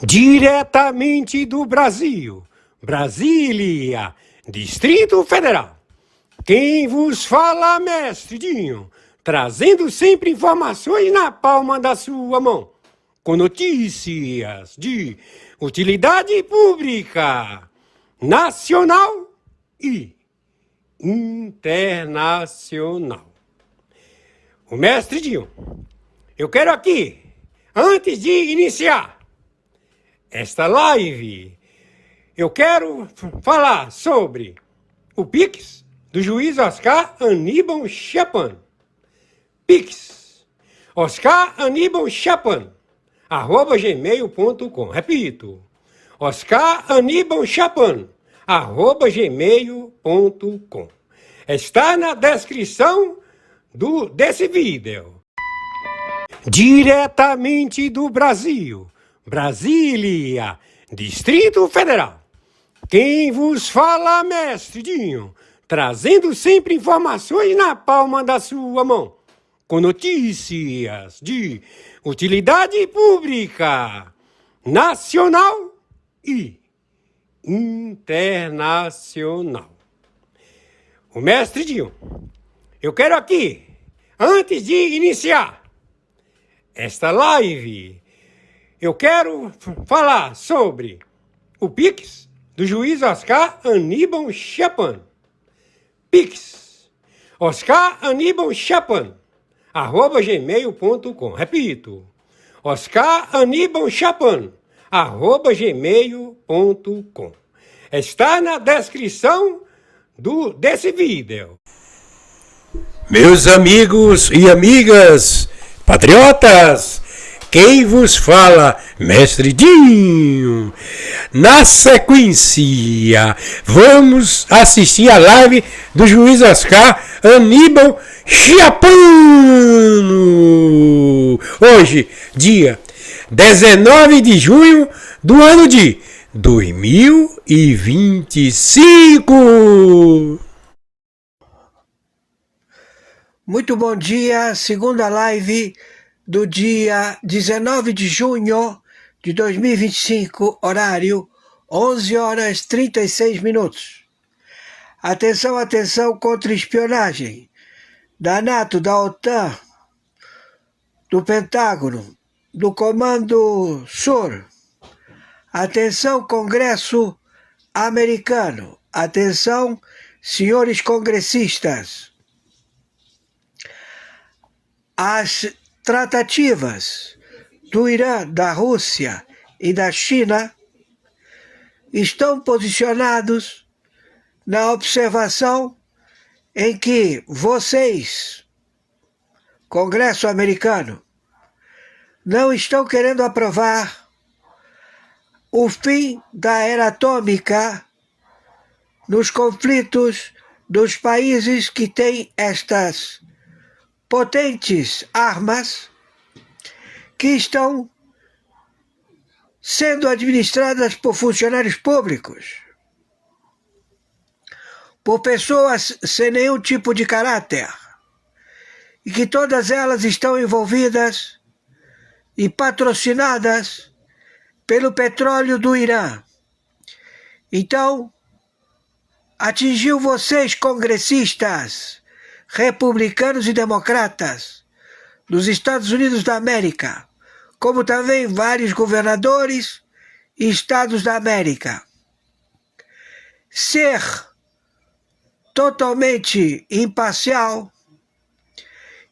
Diretamente do Brasil, Brasília, Distrito Federal. Quem vos fala, mestre Dinho, trazendo sempre informações na palma da sua mão, com notícias de utilidade pública, nacional e internacional. O mestre Dinho, eu quero aqui, antes de iniciar esta live, eu quero falar sobre o Pix do juiz Oscar Aníbal Chapan. Pix, Oscar Aníbal Chapan, @gmail.com. Repito, Oscar Aníbal Chapan, @gmail.com. Está na descrição desse vídeo. Diretamente do Brasil, Brasília, Distrito Federal. Quem vos fala, mestre Dinho, trazendo sempre informações na palma da sua mão, com notícias de utilidade pública, nacional e internacional. O mestre Dinho, eu quero aqui, antes de iniciar esta live, eu quero falar sobre o Pix do juiz Oscar Aníbal Chapan. Pix, Oscar Aníbal Chapan, @gmail.com. Repito, Oscar Aníbal Chapan, @gmail.com. Está na descrição desse vídeo. Meus amigos e amigas, patriotas, quem vos fala, mestre Dinho. Na sequência, vamos assistir a live do juiz Oscar Aníbal Chapan. Hoje, dia 19 de junho do ano de 2025. Muito bom dia, segunda live do dia 19 de junho de 2025, horário 11h36. Atenção, atenção, contra espionagem da NATO, da OTAN, do Pentágono, do Comando Sur. Atenção, Congresso americano. Atenção, senhores congressistas. As tratativas do Irã, da Rússia e da China estão posicionados na observação em que vocês, Congresso americano, não estão querendo aprovar o fim da era atômica nos conflitos dos países que têm estas potentes armas que estão sendo administradas por funcionários públicos, por pessoas sem nenhum tipo de caráter, e que todas elas estão envolvidas e patrocinadas pelo petróleo do Irã. Então, atingiu vocês, congressistas, republicanos e democratas dos Estados Unidos da América, como também vários governadores e estados da América, ser totalmente imparcial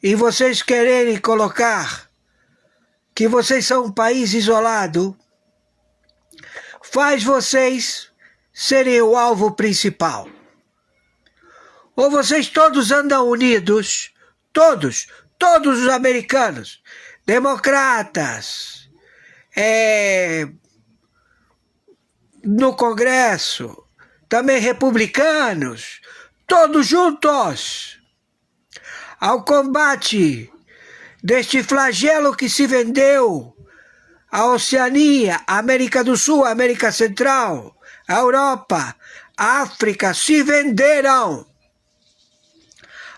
e vocês quererem colocar que vocês são um país isolado, faz vocês serem o alvo principal. Ou vocês todos andam unidos, todos os americanos, democratas, no Congresso, também republicanos, todos juntos, ao combate deste flagelo que se vendeu a Oceania, a América do Sul, a América Central, a Europa, a África se venderam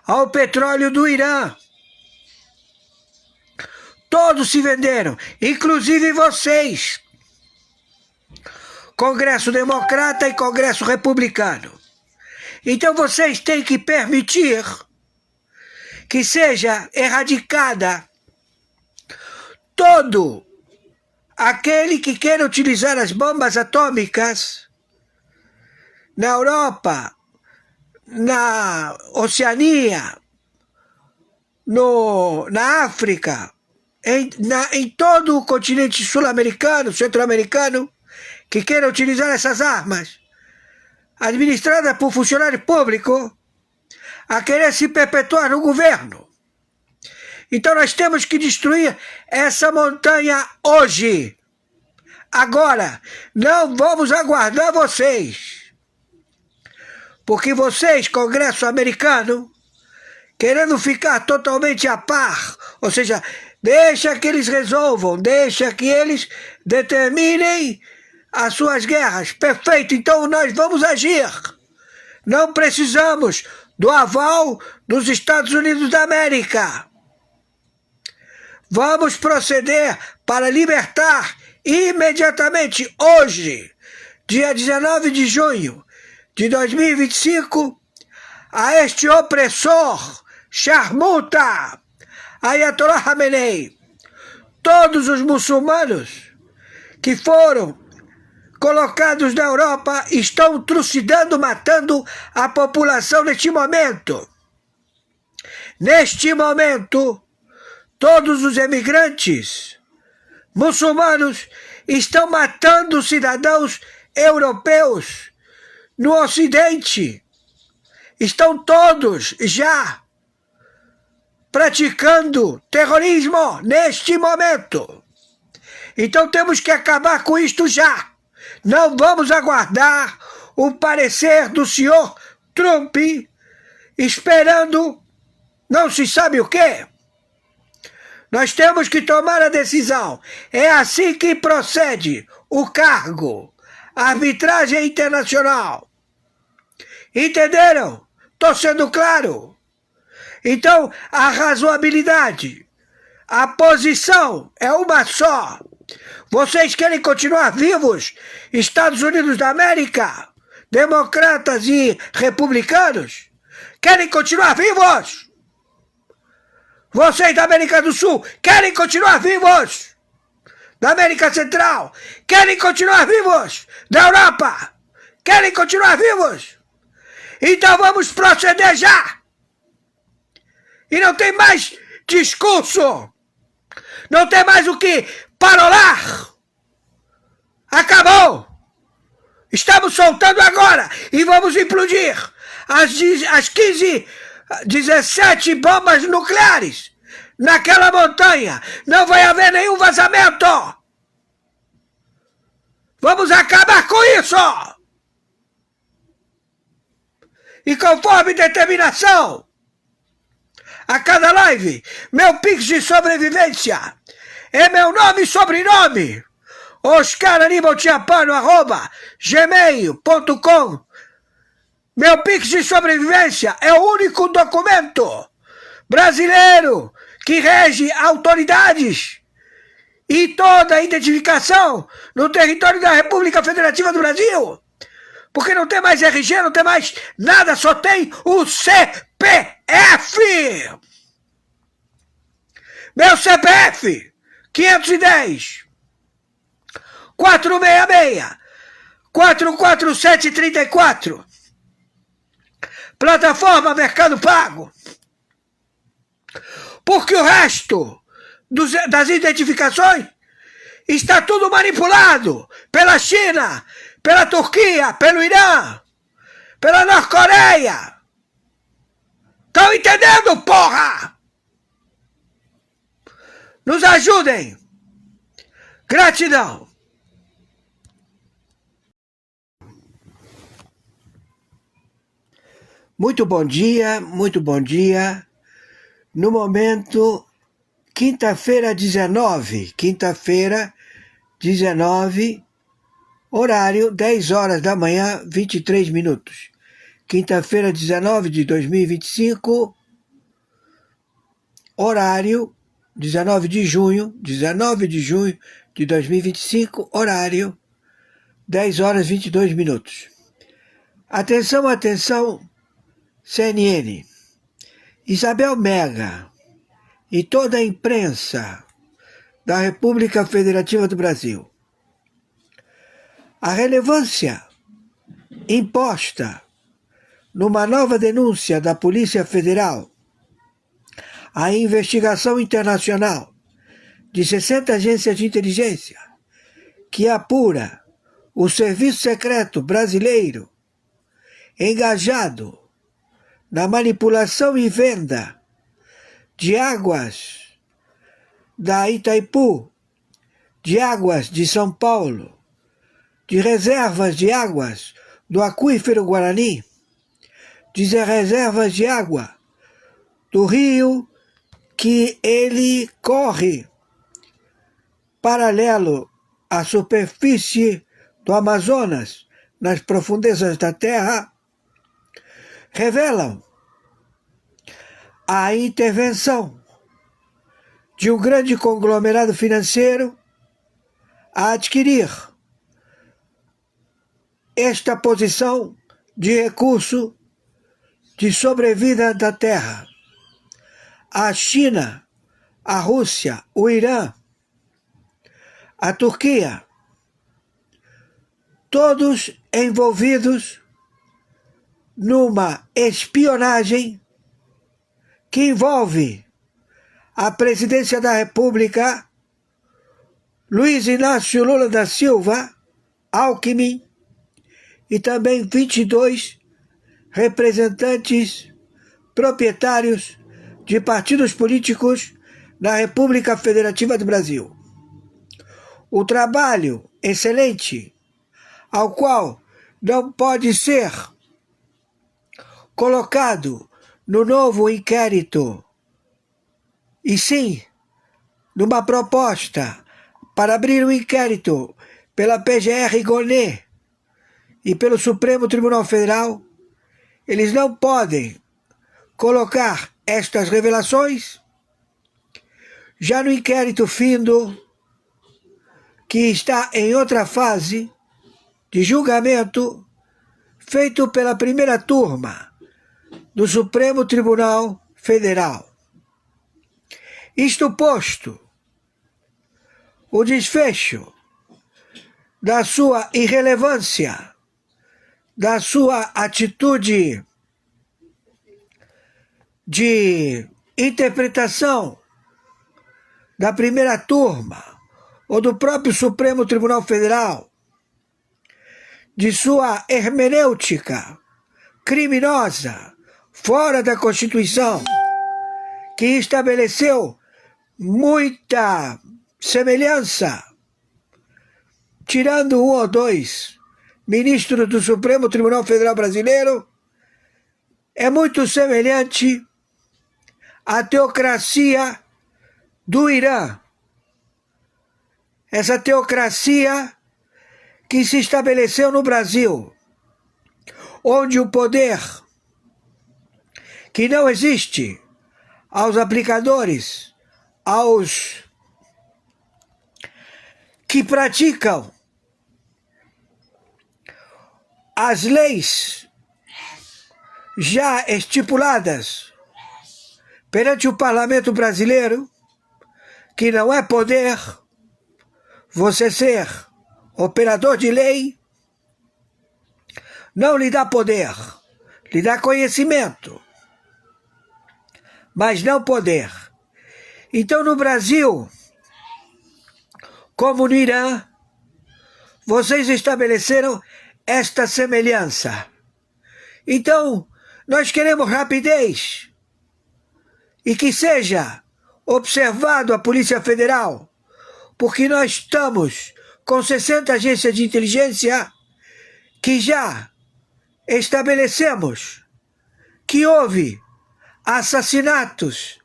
ao petróleo do Irã. Todos se venderam, inclusive vocês. Congresso Democrata e Congresso Republicano. Então vocês têm que permitir que seja erradicada todo aquele que queira utilizar as bombas atômicas na Europa, na Oceania, na África, em todo o continente sul-americano, centro-americano, que queira utilizar essas armas, administradas por funcionário público, a querer se perpetuar no governo. Então nós temos que destruir essa montanha hoje, agora. Não vamos aguardar vocês, porque vocês, Congresso americano, querendo ficar totalmente a par, ou seja, deixa que eles resolvam, deixa que eles determinem as suas guerras. Perfeito, então nós vamos agir. Não precisamos do aval dos Estados Unidos da América. Vamos proceder para libertar imediatamente, hoje, dia 19 de junho de 2025, a este opressor, Sharmuta, Ayatollah Khamenei, todos os muçulmanos que foram colocados na Europa estão trucidando, matando a população neste momento. Neste momento, todos os emigrantes muçulmanos estão matando cidadãos europeus no Ocidente. Estão todos já praticando terrorismo neste momento. Então temos que acabar com isto já. Não vamos aguardar o parecer do senhor Trump esperando não se sabe o quê. Nós temos que tomar a decisão. É assim que procede o cargo, a arbitragem internacional. Entenderam? Estou sendo claro? Então, a razoabilidade, a posição é uma só. Vocês querem continuar vivos? Estados Unidos da América, democratas e republicanos, querem continuar vivos? Vocês da América do Sul querem continuar vivos? Da América Central querem continuar vivos? Da Europa querem continuar vivos? Então vamos proceder já! E não tem mais discurso! Não tem mais o que parolar! Acabou! Estamos soltando agora e vamos implodir as 15, 17 bombas nucleares naquela montanha. Não vai haver nenhum vazamento! Vamos acabar com isso! E conforme determinação, a cada live, meu pix de sobrevivência é meu nome e sobrenome, oscaranibaltiapano@gmail.com. Meu pix de sobrevivência é o único documento brasileiro que rege autoridades e toda a identificação no território da República Federativa do Brasil. Porque não tem mais RG, não tem mais nada, só tem o CPF. Meu CPF, 510 466 44734. Plataforma Mercado Pago. Porque o resto das identificações está tudo manipulado pela China, pela Turquia, pelo Irã, pela Norte-Coreia. Estão entendendo, porra? Nos ajudem. Gratidão. Muito bom dia, muito bom dia. No momento, quinta-feira 19, quinta-feira, 19, horário 10 horas da manhã, 23 minutos. Quinta-feira, 19 de 2025, horário 19 de junho de 2025, horário 10 horas 22 minutos. Atenção, atenção, CNN. Isabel Mega e toda a imprensa da República Federativa do Brasil. A relevância imposta numa nova denúncia da Polícia Federal à investigação internacional de 60 agências de inteligência que apura o serviço secreto brasileiro engajado na manipulação e venda de águas da Itaipu, de águas de São Paulo, de reservas de águas do aquífero Guarani, de reservas de água do rio que ele corre paralelo à superfície do Amazonas, nas profundezas da terra, revelam a intervenção de um grande conglomerado financeiro a adquirir esta posição de recurso de sobrevida da terra. A China, a Rússia, o Irã, a Turquia, todos envolvidos numa espionagem que envolve a presidência da República, Luiz Inácio Lula da Silva, Alckmin, e também 22 representantes proprietários de partidos políticos na República Federativa do Brasil. O trabalho excelente, ao qual não pode ser colocado no novo inquérito, e sim numa proposta para abrir um inquérito pela PGR Gonet e pelo Supremo Tribunal Federal, eles não podem colocar estas revelações já no inquérito findo, que está em outra fase de julgamento, feito pela primeira turma do Supremo Tribunal Federal. Isto posto, o desfecho da sua irrelevância, da sua atitude de interpretação da primeira turma ou do próprio Supremo Tribunal Federal, de sua hermenêutica criminosa, fora da Constituição, que estabeleceu muita semelhança, tirando um ou dois ministros do Supremo Tribunal Federal Brasileiro, é muito semelhante à teocracia do Irã. Essa teocracia que se estabeleceu no Brasil, onde o poder que não existe aos aplicadores, aos que praticam as leis já estipuladas perante o parlamento brasileiro, que não é poder você ser operador de lei, não lhe dá poder, lhe dá conhecimento, mas não poder. Então, no Brasil, como no Irã, vocês estabeleceram esta semelhança. Então, nós queremos rapidez e que seja observado a Polícia Federal, porque nós estamos com 60 agências de inteligência que já estabelecemos que houve assassinatos,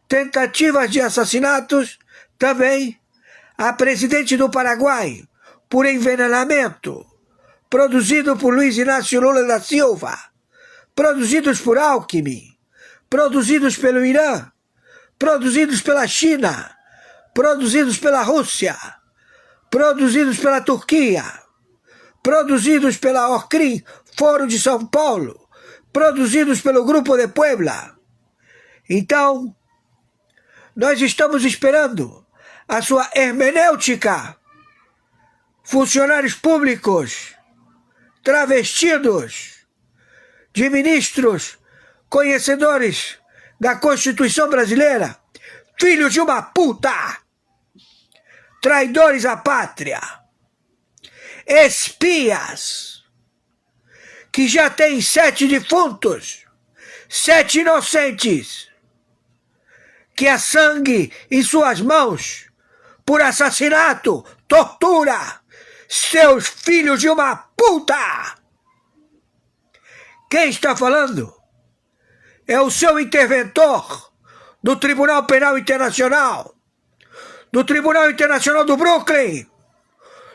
tentativas de assassinatos também a presidente do Paraguai por envenenamento, produzido por Luiz Inácio Lula da Silva, produzidos por Alckmin, produzidos pelo Irã, produzidos pela China, produzidos pela Rússia, produzidos pela Turquia, produzidos pela Orcrim, Foro de São Paulo, produzidos pelo Grupo de Puebla. Então, nós estamos esperando a sua hermenêutica. Funcionários públicos travestidos de ministros conhecedores da Constituição brasileira, filhos de uma puta, traidores à pátria, espias, que já tem 7 defuntos, 7 inocentes, que há sangue em suas mãos por assassinato, tortura, seus filhos de uma puta. Quem está falando é o seu interventor do Tribunal Penal Internacional, do Tribunal Internacional do Brooklyn,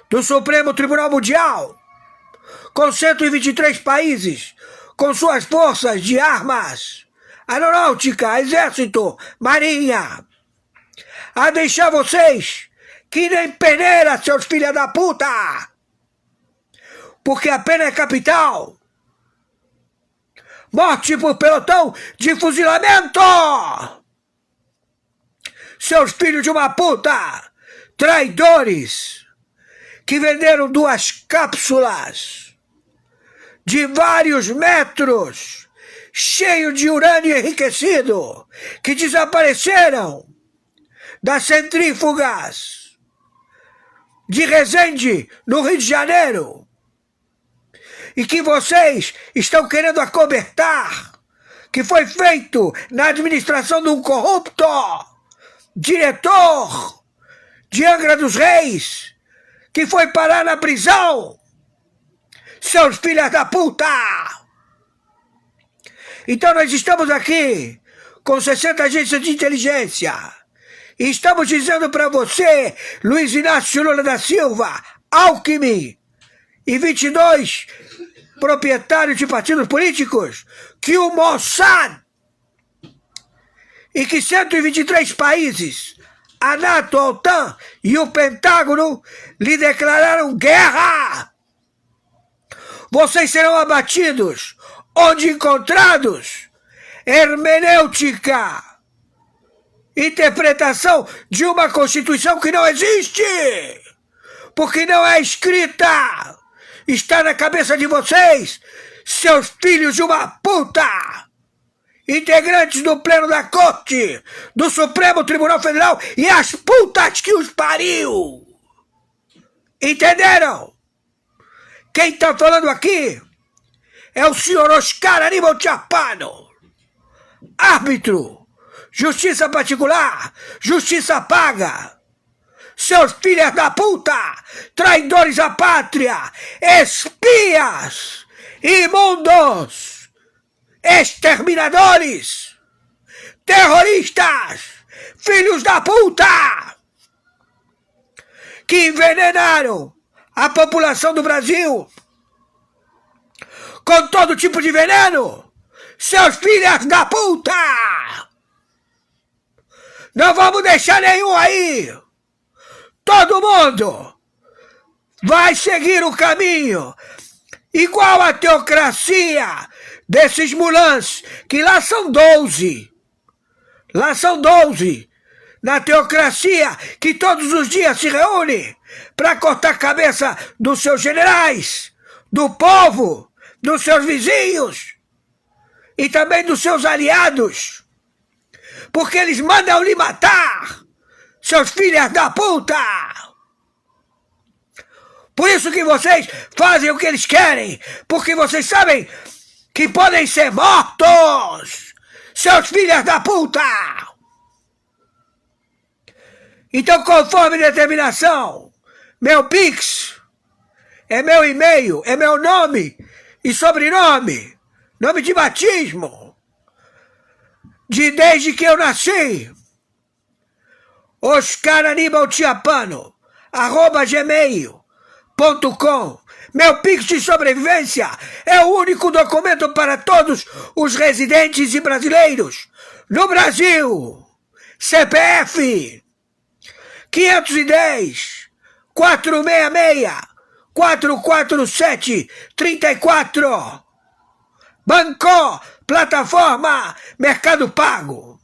do Supremo Tribunal Mundial, com 123 países, com suas forças de armas, aeronáutica, exército, marinha, a deixar vocês que nem peneira, seus filhos da puta, porque a pena é capital. Morte por pelotão de fuzilamento! Seus filhos de uma puta, traidores, que venderam 2 cápsulas de vários metros, cheio de urânio enriquecido, que desapareceram das centrífugas de Resende, no Rio de Janeiro, e que vocês estão querendo acobertar, que foi feito na administração de um corrupto diretor de Angra dos Reis, que foi parar na prisão, seus filhos da puta. Então nós estamos aqui com 60 agências de inteligência e estamos dizendo para você, Luiz Inácio Lula da Silva, Alckmin e 22 proprietários de partidos políticos, que o Mossad e que 123 países, a NATO, a OTAN e o Pentágono lhe declararam guerra. Vocês serão abatidos onde encontrados. Hermenêutica, interpretação de uma Constituição que não existe, porque não é escrita, está na cabeça de vocês, seus filhos de uma puta, integrantes do Pleno da Corte, do Supremo Tribunal Federal e as putas que os pariu. Entenderam? Quem está falando aqui é o senhor Oscar Aníbal Chapano, árbitro, justiça particular, justiça paga. Seus filhos da puta, traidores à pátria, espias, imundos, exterminadores, terroristas, filhos da puta, que envenenaram a população do Brasil com todo tipo de veneno. Seus filhos da puta! Não vamos deixar nenhum aí! Todo mundo vai seguir o caminho igual a teocracia desses mulãs, que lá são 12. Lá são 12. Na teocracia que todos os dias se reúne para cortar a cabeça dos seus generais, do povo, dos seus vizinhos e também dos seus aliados, porque eles mandam lhe matar, seus filhos da puta. Por isso que vocês fazem o que eles querem, porque vocês sabem que podem ser mortos, seus filhos da puta. Então, conforme determinação, meu Pix é meu e-mail, é meu nome e sobrenome, nome de batismo, desde que eu nasci. Oscar Aníbal Chapano, @gmail.com. Meu Pix de sobrevivência é o único documento para todos os residentes e brasileiros no Brasil. CPF 510 466 447 34. Banco, plataforma, Mercado Pago.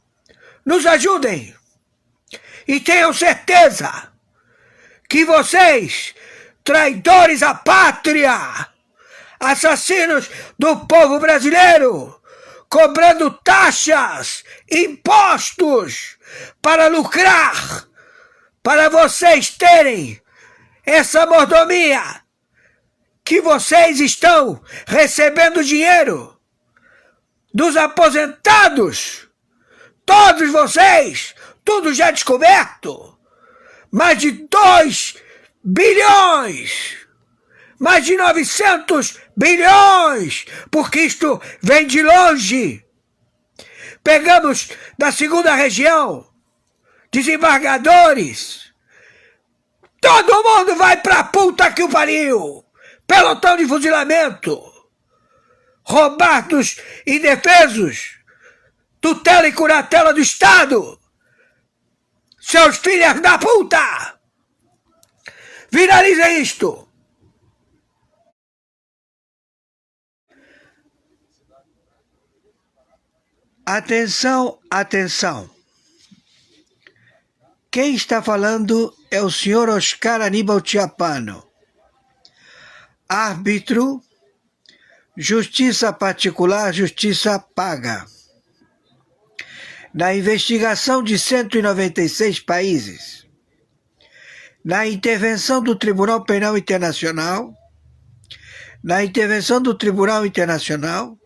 Nos ajudem e tenham certeza que vocês, traidores à pátria, assassinos do povo brasileiro, cobrando taxas, impostos para lucrar, para vocês terem essa mordomia, que vocês estão recebendo dinheiro dos aposentados, todos vocês, tudo já descoberto, mais de 2 bilhões, mais de 900 bilhões, porque isto vem de longe. Pegamos da segunda região, desembargadores, todo mundo vai pra puta que o pariu, pelotão de fuzilamento, roubados indefesos, tutela e curatela do Estado, seus filhos da puta! Viraliza isto! Atenção, atenção! Quem está falando é o senhor Oscar Aníbal Chiapano, árbitro, justiça particular, justiça paga. Na investigação de 196 países, na intervenção do Tribunal Penal Internacional, na intervenção do Tribunal Internacional,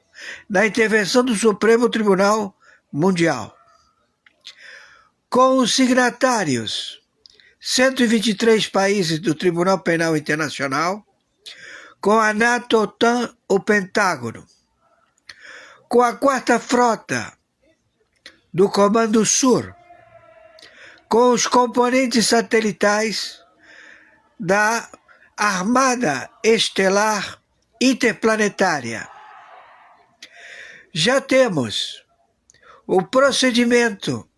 na intervenção do Supremo Tribunal Mundial, com os signatários 123 países do Tribunal Penal Internacional, com a NATO, OTAN, o Pentágono, com a 4ª Frota do Comando Sur, com os componentes satelitais da Armada Estelar Interplanetária. Já temos o procedimento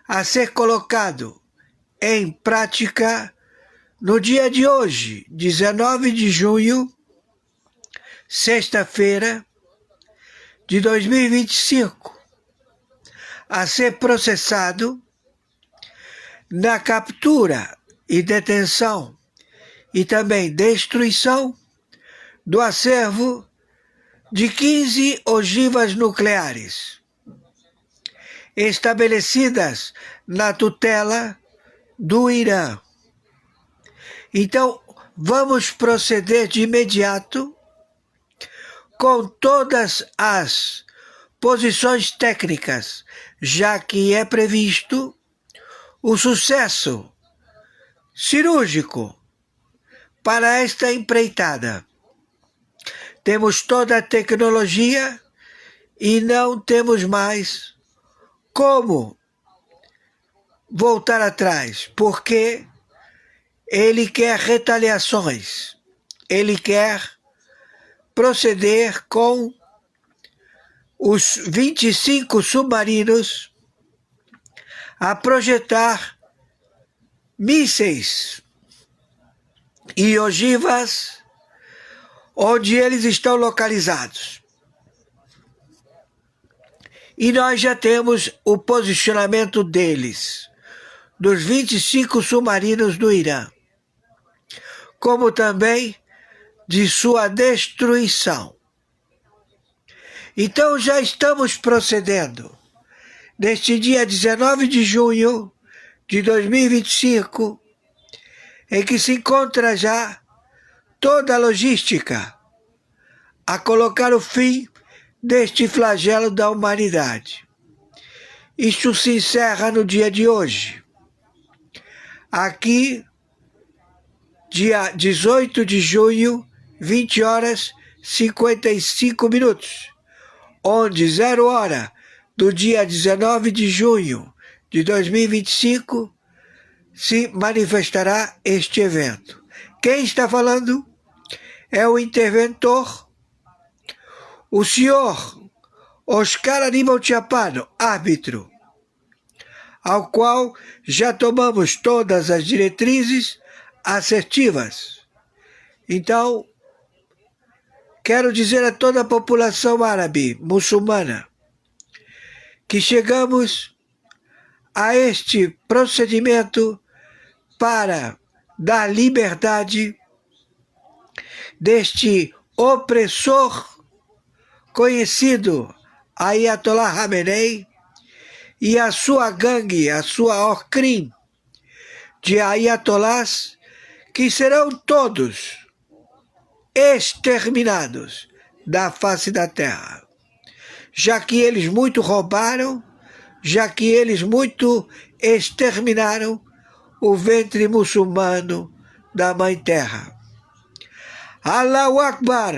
a ser colocado em prática no dia de hoje, 19 de junho, sexta-feira de 2025, a ser processado na captura e detenção e também destruição do acervo de 15 ogivas nucleares, estabelecidas na tutela do Irã. Então, vamos proceder de imediato com todas as posições técnicas, já que é previsto o sucesso cirúrgico para esta empreitada. Temos toda a tecnologia e não temos mais como voltar atrás, porque ele quer retaliações, ele quer proceder com os 25 submarinos a projetar mísseis e ogivas onde eles estão localizados. E nós já temos o posicionamento deles, dos 25 submarinos do Irã, como também de sua destruição. Então já estamos procedendo, neste dia 19 de junho de 2025, em que se encontra já toda a logística a colocar o fim deste flagelo da humanidade. Isto se encerra no dia de hoje. Aqui, dia 18 de junho, 20 horas 55 minutos, onde 0 hora do dia 19 de junho de 2025 se manifestará este evento. Quem está falando é o interventor, o senhor Oscar Aníbal Chiappano, árbitro, ao qual já tomamos todas as diretrizes assertivas. Então, quero dizer a toda a população árabe, muçulmana, que chegamos a este procedimento para dar liberdade deste opressor conhecido Ayatollah Khamenei e a sua gangue, a sua orcrim de ayatollahs, que serão todos exterminados da face da terra, já que eles muito roubaram, já que eles muito exterminaram o ventre muçulmano da Mãe Terra. Allahu Akbar!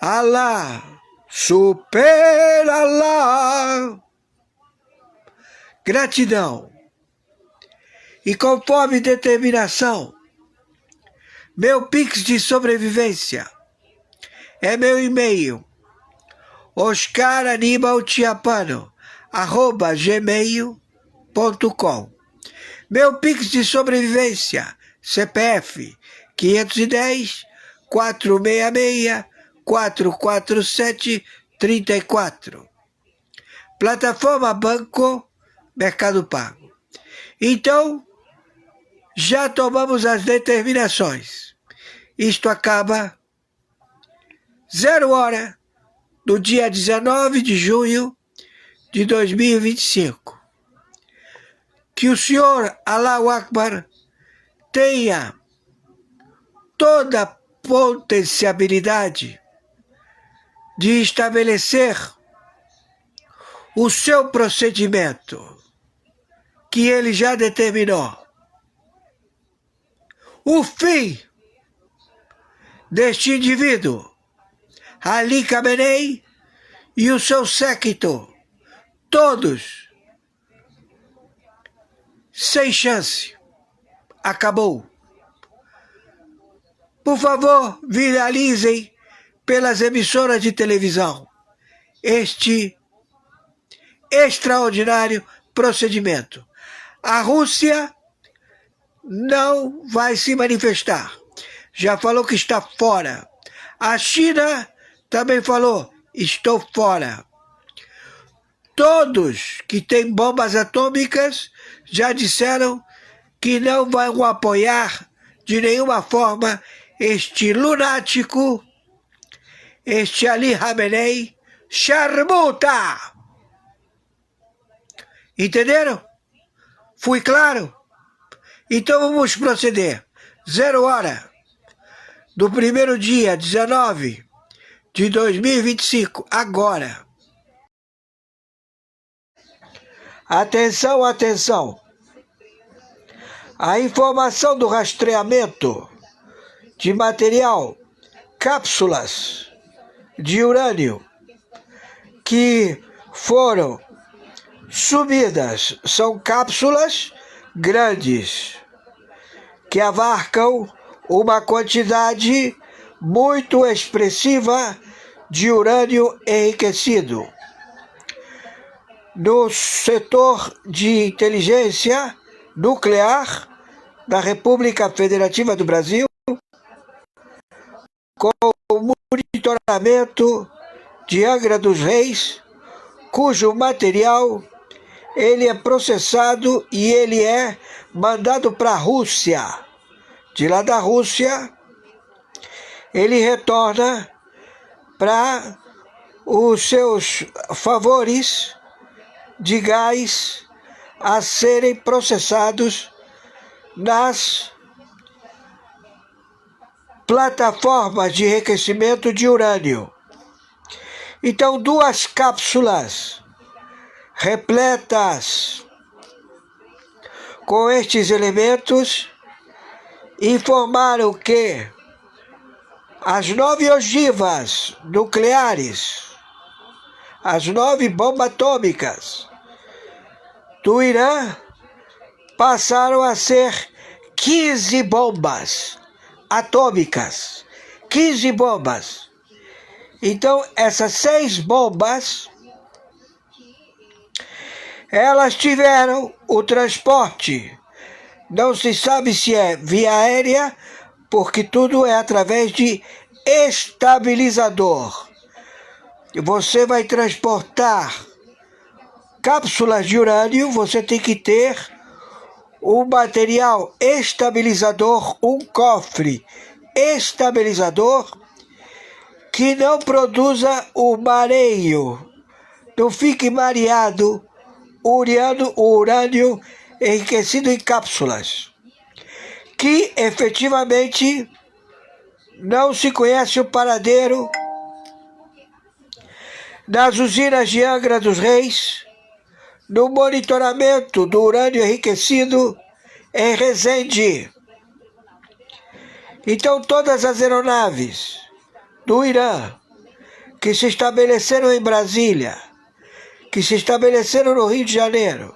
Allah! Super Allah! Gratidão. E conforme determinação, meu Pix de sobrevivência é meu e-mail, oscaranibalchiappano@gmail.com. Meu Pix de sobrevivência, CPF 510 466 447 34. Plataforma Banco Mercado Pago. Então, já tomamos as determinações. Isto acaba 0h do dia 19 de junho de 2025. Que o senhor Allahu Akbar tenha toda a potencialidade de estabelecer o seu procedimento que ele já determinou. O fim deste indivíduo, Ali Khamenei e o seu séquito, todos sem chance. Acabou. Por favor, viralizem pelas emissoras de televisão este extraordinário procedimento. A Rússia não vai se manifestar. Já falou que está fora. A China também falou, estou fora. Todos que têm bombas atômicas já disseram que não vão apoiar de nenhuma forma este lunático, este Ali Khamenei, charmuta! Entenderam? Fui claro? Então vamos proceder. 0h do primeiro dia, 19 de 2025, agora. Atenção, atenção. A informação do rastreamento de material, cápsulas de urânio que foram sumidas, são cápsulas grandes que abarcam uma quantidade muito expressiva de urânio enriquecido. No setor de inteligência nuclear da República Federativa do Brasil, com o monitoramento de Angra dos Reis, cujo material ele é processado e ele é mandado para a Rússia. De lá da Rússia, ele retorna para os seus favores de gás a serem processados nas plataformas de enriquecimento de urânio. Então, 2 cápsulas repletas com estes elementos informaram que as 9 ogivas nucleares, as 9 bombas atômicas do Irã passaram a ser 15 bombas atômicas. 15 bombas. Então, essas 6 bombas, elas tiveram o transporte. Não se sabe se é via aérea, porque tudo é através de estabilizador. Você vai transportar cápsulas de urânio, você tem que ter um material estabilizador, um cofre estabilizador que não produza o mareio, não fique mareado o urânio enriquecido em cápsulas, que efetivamente não se conhece o paradeiro nas usinas de Angra dos Reis, no monitoramento do urânio enriquecido em Resende. Então todas as aeronaves do Irã que se estabeleceram em Brasília, que se estabeleceram no Rio de Janeiro,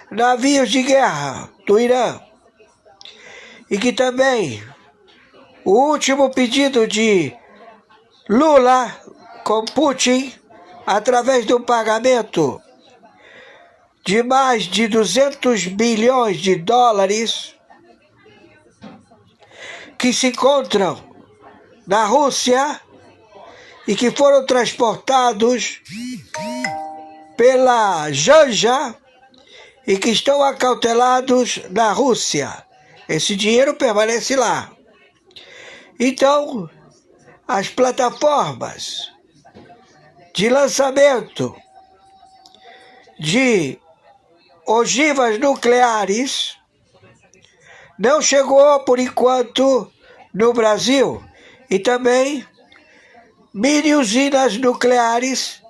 navios de guerra do Irã, e que também o último pedido de Lula com Putin, através do pagamento de mais de 200 bilhões de dólares, que se encontram na Rússia e que foram transportados pela Janja e que estão acautelados na Rússia. Esse dinheiro permanece lá. Então, as plataformas de lançamento de ogivas nucleares não chegou, por enquanto, no Brasil. E também mini usinas nucleares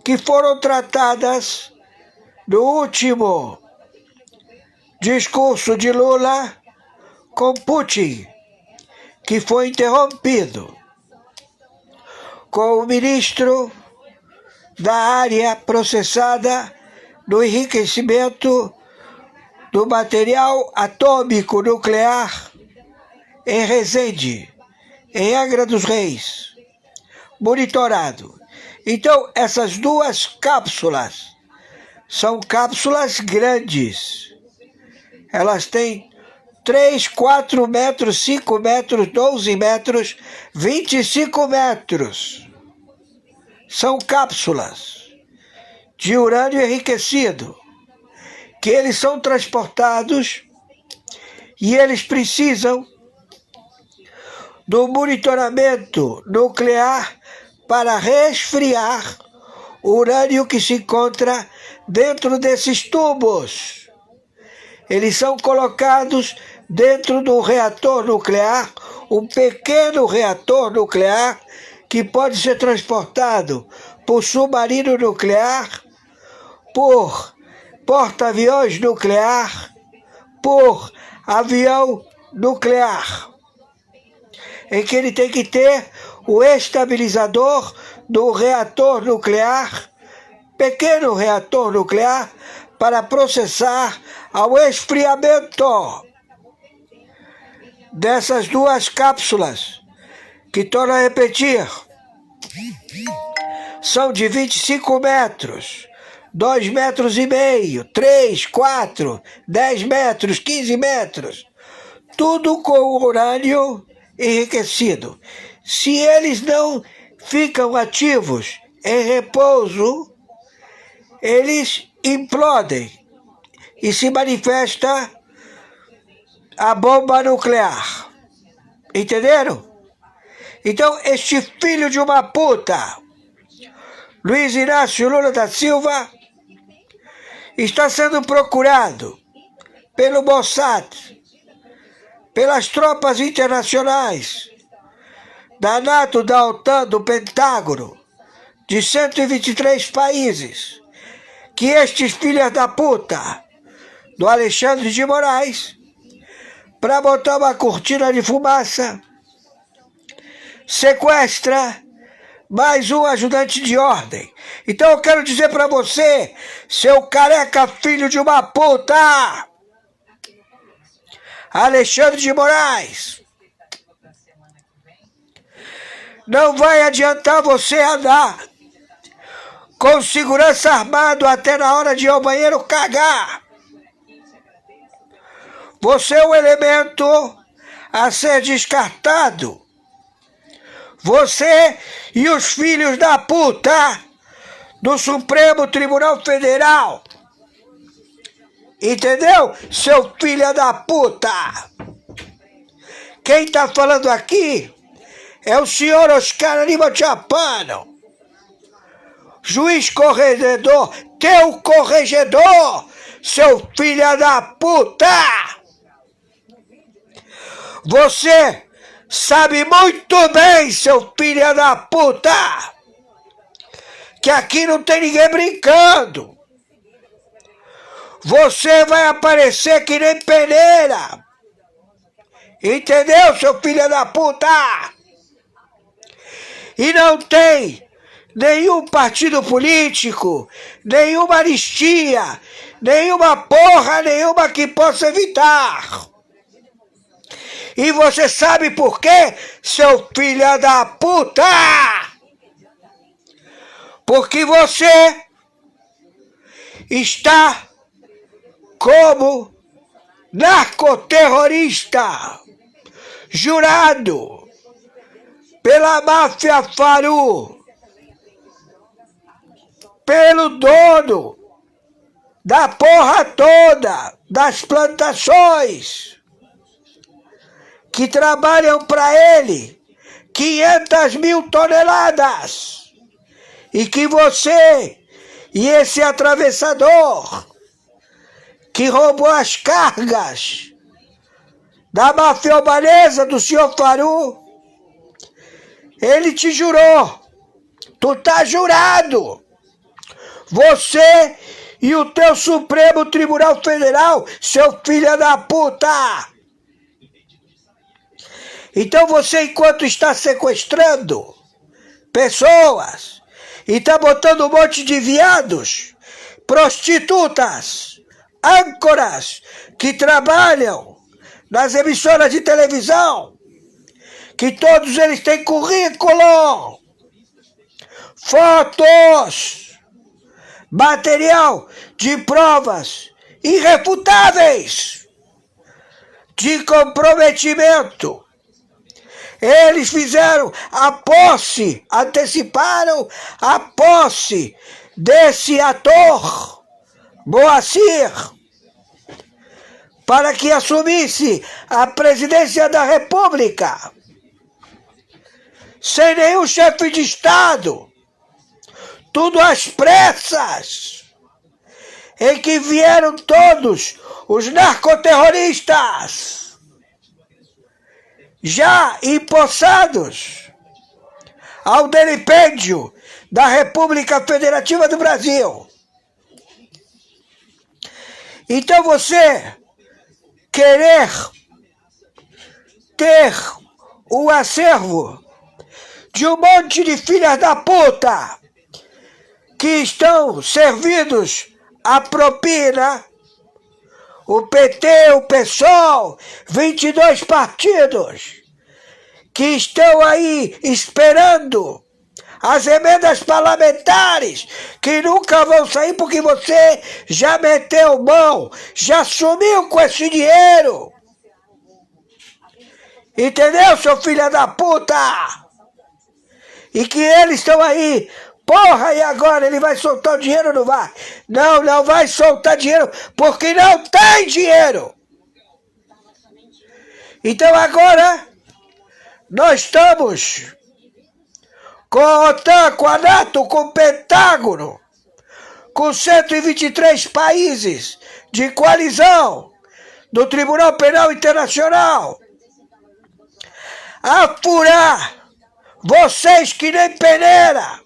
que foram tratadas no último discurso de Lula com Putin, que foi interrompido com o ministro da área processada no enriquecimento do material atômico nuclear em Resende, em Angra dos Reis, monitorado. Então, essas 2 cápsulas são cápsulas grandes. Elas têm 3, 4 metros, 5 metros, 12 metros, 25 metros. São cápsulas de urânio enriquecido, que eles são transportados e eles precisam do monitoramento nuclear para resfriar o urânio que se encontra dentro desses tubos. Eles são colocados dentro do reator nuclear, um pequeno reator nuclear que pode ser transportado por submarino nuclear, por porta-aviões nuclear, por avião nuclear, em que ele tem que ter o estabilizador do reator nuclear, pequeno reator nuclear, para processar ao esfriamento dessas 2 cápsulas, que, torno a repetir, são de 25 metros, 2,5 metros, 3, 4, 10 metros, 15 metros, tudo com urânio enriquecido. Se eles não ficam ativos em repouso, eles implodem e se manifesta a bomba nuclear. Entenderam? Então, este filho de uma puta, Luiz Inácio Lula da Silva, está sendo procurado pelo Mossad, pelas tropas internacionais, da NATO, da OTAN, do Pentágono, de 123 países, que estes filhos da puta, do Alexandre de Moraes, para botar uma cortina de fumaça, sequestra mais um ajudante de ordem. Então eu quero dizer para você, seu careca filho de uma puta, Alexandre de Moraes, não vai adiantar você andar com segurança armado até na hora de ir ao banheiro cagar. Você é um elemento a ser descartado. Você e os filhos da puta do Supremo Tribunal Federal. Entendeu, seu filho da puta? Quem tá falando aqui é o senhor Oscar Lima Chapano, juiz corregedor, teu corregedor, seu filho da puta! Você sabe muito bem, seu filho da puta, que aqui não tem ninguém brincando. Você vai aparecer que nem peneira. Entendeu, seu filho da puta? E não tem nenhum partido político, nenhuma anistia, nenhuma porra nenhuma que possa evitar. E você sabe por quê, seu filho da puta? Porque você está como narcoterrorista jurado pela máfia Faru, pelo dono da porra toda das plantações que trabalham para ele 500 mil toneladas e que você e esse atravessador que roubou as cargas da máfia albanesa do senhor Faru, ele te jurou. Tu tá jurado. Você e o teu Supremo Tribunal Federal, seu filho da puta. Então você, enquanto está sequestrando pessoas e está botando um monte de viados, prostitutas, âncoras que trabalham nas emissoras de televisão, que todos eles têm currículo, fotos, material de provas irrefutáveis de comprometimento. Eles fizeram a posse, anteciparam a posse desse ator, Moacir, para que assumisse a presidência da República, sem nenhum chefe de Estado, tudo às pressas, em que vieram todos os narcoterroristas, já empossados ao delipêndio da República Federativa do Brasil. Então você querer ter o acervo de um monte de filhas da puta que estão servidos à propina, o PT, o PSOL, 22 partidos que estão aí esperando as emendas parlamentares que nunca vão sair porque você já meteu mão, já sumiu com esse dinheiro. Entendeu, seu filho da puta? E que eles estão aí, porra, e agora ele vai soltar o dinheiro ou não vai? Não, não vai soltar dinheiro porque não tem dinheiro. Então agora nós estamos com a OTAN, com a NATO, com o Pentágono, com 123 países de coalizão do Tribunal Penal Internacional, a furar vocês que nem peneira.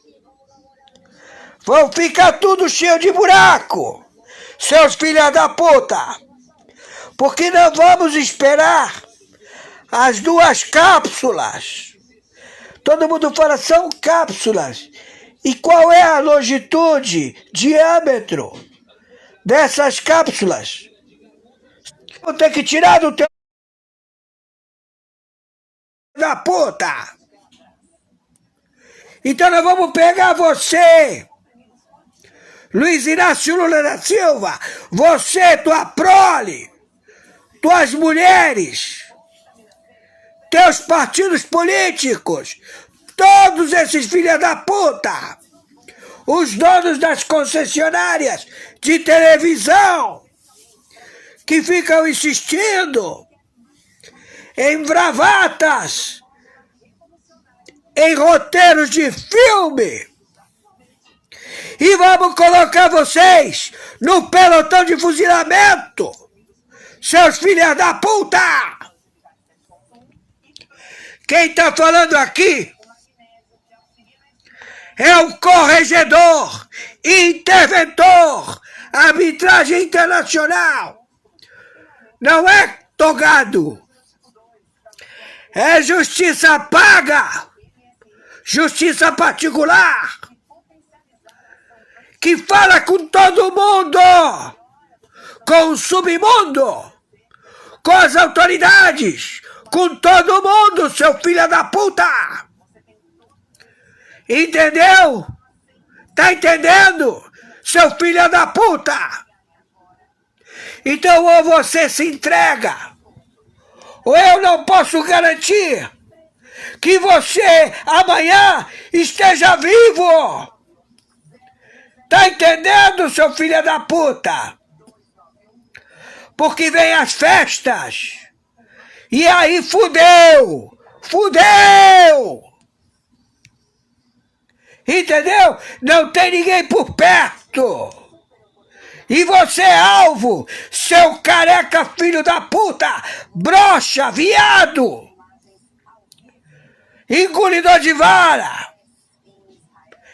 Vão ficar tudo cheio de buraco, seus filhos da puta. Porque não vamos esperar as 2 cápsulas. Todo mundo fala, são cápsulas. E qual é a longitude, diâmetro dessas cápsulas? Vou ter que tirar do teu da puta! Então nós vamos pegar você, Luiz Inácio Lula da Silva, você, tua prole, tuas mulheres, teus partidos políticos, todos esses filhos da puta, os donos das concessionárias de televisão, que ficam insistindo em bravatas, em roteiros de filme, e vamos colocar vocês no pelotão de fuzilamento, seus filhos da puta! Quem tá falando aqui é o corregedor, interventor, arbitragem internacional. Não é togado. É justiça paga, justiça particular, que fala com todo mundo, com o submundo, com as autoridades, com todo mundo, seu filho da puta! Entendeu? Tá entendendo, seu filho da puta? Então ou você se entrega, ou eu não posso garantir que você amanhã esteja vivo. Tá entendendo, seu filho da puta? Porque vem as festas, e aí fudeu! Fudeu! Entendeu? Não tem ninguém por perto. E você é alvo, seu careca filho da puta, broxa, viado, engolidor de vara.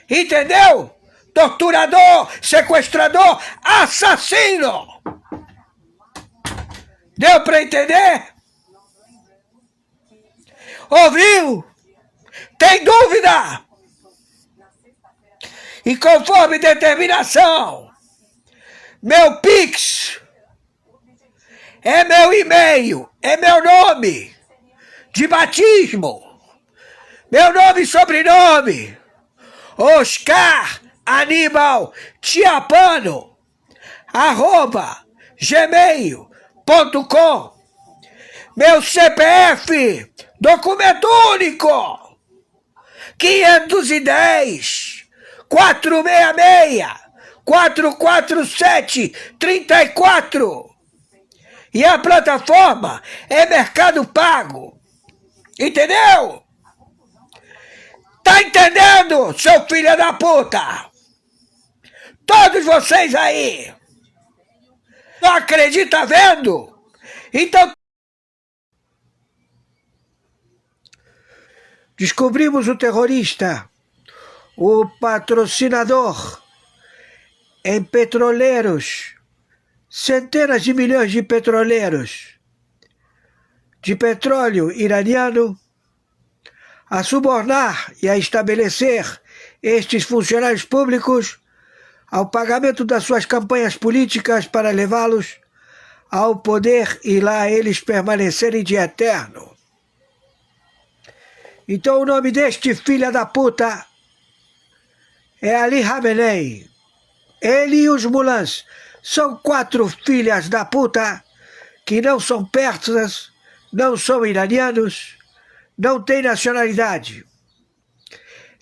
Entendeu? Torturador, sequestrador, assassino. Deu para entender? Ouviu? Tem dúvida? E conforme determinação, meu Pix é meu e-mail, é meu nome de batismo, meu nome e sobrenome, Oscar Aníbal Tiapano, @gmail.com. Meu CPF, documento único, 510 466 447 34. E a plataforma é Mercado Pago. Entendeu? Tá entendendo, seu filho da puta? Todos vocês aí. Não acredita vendo? Então descobrimos o terrorista, o patrocinador em petroleiros, centenas de milhões de petroleiros, de petróleo iraniano, a subornar e a estabelecer estes funcionários públicos ao pagamento das suas campanhas políticas para levá-los ao poder e lá eles permanecerem de eterno. Então o nome deste filho da puta é Ali Khamenei. Ele e os mulãs são 4 filhas da puta que não são persas, não são iranianos, não têm nacionalidade.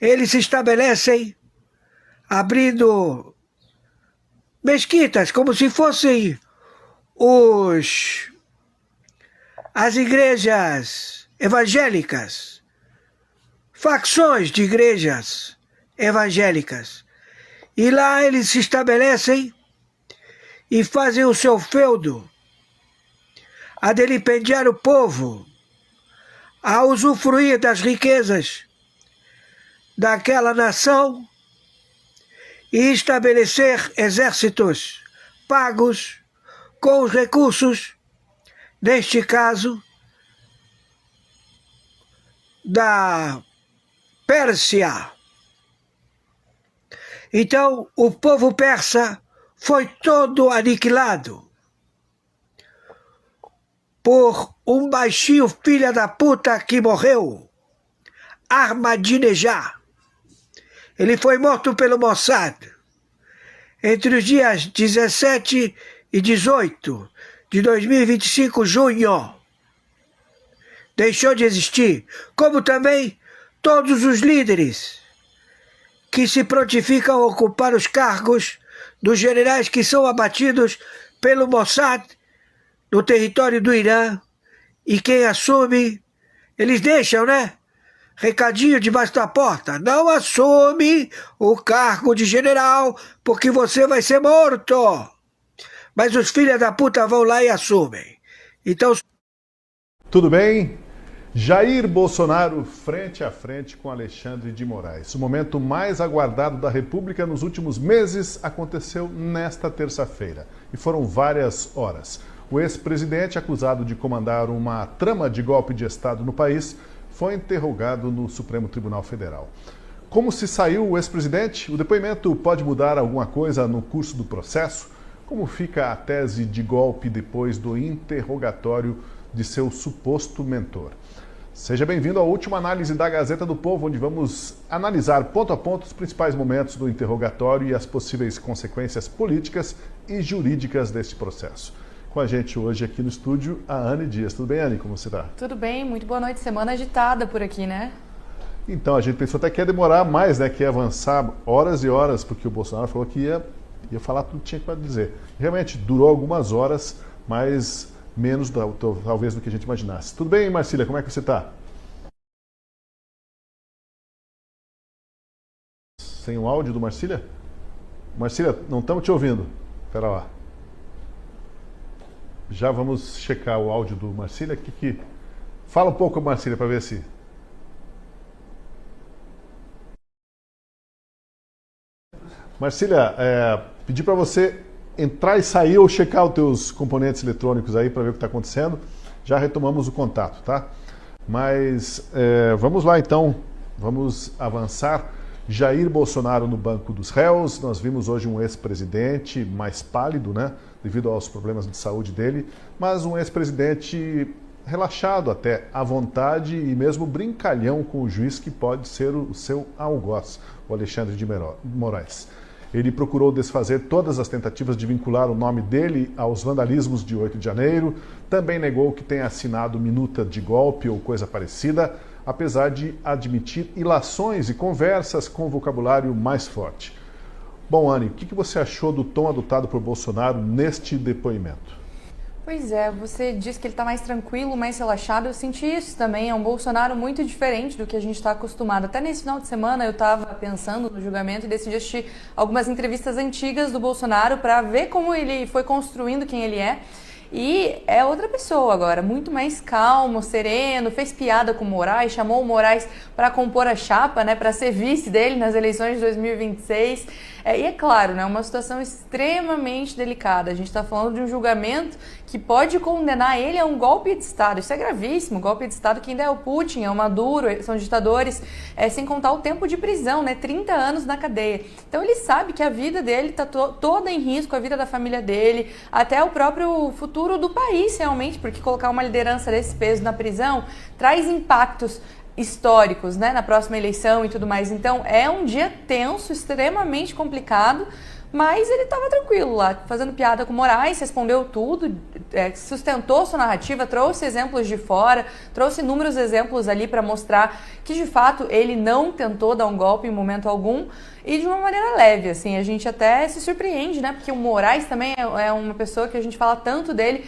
Eles se estabelecem abrindo mesquitas como se fossem as igrejas evangélicas, facções de igrejas evangélicas. E lá eles se estabelecem e fazem o seu feudo, a delipendiar o povo, a usufruir das riquezas daquela nação e estabelecer exércitos pagos com os recursos, neste caso, da Pérsia. Então, o povo persa foi todo aniquilado. por um baixinho filha da puta que morreu, Ahmadinejad. Ele foi morto pelo Mossad entre os dias 17 e 18 de 2025, junho. Deixou de existir, como também todos os líderes que se prontificam a ocupar os cargos dos generais que são abatidos pelo Mossad no território do Irã, e quem assume, eles deixam, né? Recadinho debaixo da porta: não assume o cargo de general, porque você vai ser morto. Mas os filhos da puta vão lá e assumem. Então... Tudo bem? Jair Bolsonaro frente a frente com Alexandre de Moraes. O momento mais aguardado da República nos últimos meses aconteceu nesta terça-feira. E foram várias horas. O ex-presidente, acusado de comandar uma trama de golpe de Estado no país, foi interrogado no Supremo Tribunal Federal. Como se saiu o ex-presidente? O depoimento pode mudar alguma coisa no curso do processo? Como fica a tese de golpe depois do interrogatório de seu suposto mentor? Seja bem-vindo à última análise da Gazeta do Povo, onde vamos analisar ponto a ponto os principais momentos do interrogatório e as possíveis consequências políticas e jurídicas deste processo. Com a gente hoje aqui no estúdio, a Anne Dias. Tudo bem, Anne? Como você está? Tudo bem, muito boa noite. Semana agitada por aqui, né? Então, a gente pensou até que ia demorar mais, né? Que ia avançar horas e horas, porque o Bolsonaro falou que ia falar tudo que tinha para dizer. Realmente, durou algumas horas, mas menos talvez do que a gente imaginasse. Tudo bem, Marcília? Como é que você está? Sem o áudio do Marcília? Marcília, não estamos te ouvindo. Espera lá. Já vamos checar o áudio do Marcília. Fala um pouco, Marcília, para ver se... Marcília, pedi para você entrar e sair ou checar os teus componentes eletrônicos aí para ver o que está acontecendo. Já retomamos o contato, tá? Mas vamos lá então, vamos avançar. Jair Bolsonaro no banco dos réus. Nós vimos hoje um ex-presidente mais pálido, né? Devido aos problemas de saúde dele, mas um ex-presidente relaxado até, à vontade e mesmo brincalhão com o juiz que pode ser o seu algoz, o Alexandre de Moraes. Ele procurou desfazer todas as tentativas de vincular o nome dele aos vandalismos de 8 de janeiro, também negou que tenha assinado minuta de golpe ou coisa parecida, apesar de admitir ilações e conversas com vocabulário mais forte. Bom, Anne, o que você achou do tom adotado por Bolsonaro neste depoimento? Pois é, você disse que ele está mais tranquilo, mais relaxado. Eu senti isso também. É um Bolsonaro muito diferente do que a gente está acostumado. Até nesse final de semana eu estava pensando no julgamento e decidi assistir algumas entrevistas antigas do Bolsonaro para ver como ele foi construindo quem ele é. E é outra pessoa agora, muito mais calmo, sereno, fez piada com o Moraes, chamou o Moraes para compor a chapa, né, para ser vice dele nas eleições de 2026. E é claro, né, uma situação extremamente delicada. A gente está falando de um julgamento que pode condenar ele a um golpe de Estado. Isso é gravíssimo, golpe de Estado que ainda é o Putin, é o Maduro, são ditadores, sem contar o tempo de prisão, né, 30 anos na cadeia. Então ele sabe que a vida dele está toda em risco, a vida da família dele, até o próprio futuro do país realmente, porque colocar uma liderança desse peso na prisão traz impactos históricos, né, na próxima eleição e tudo mais. Então é um dia tenso, extremamente complicado, mas ele estava tranquilo lá, fazendo piada com o Moraes, respondeu tudo, sustentou sua narrativa, trouxe exemplos de fora, trouxe inúmeros exemplos ali para mostrar que de fato ele não tentou dar um golpe em momento algum, e de uma maneira leve, assim, a gente até se surpreende, né, porque o Moraes também é uma pessoa que a gente fala tanto dele,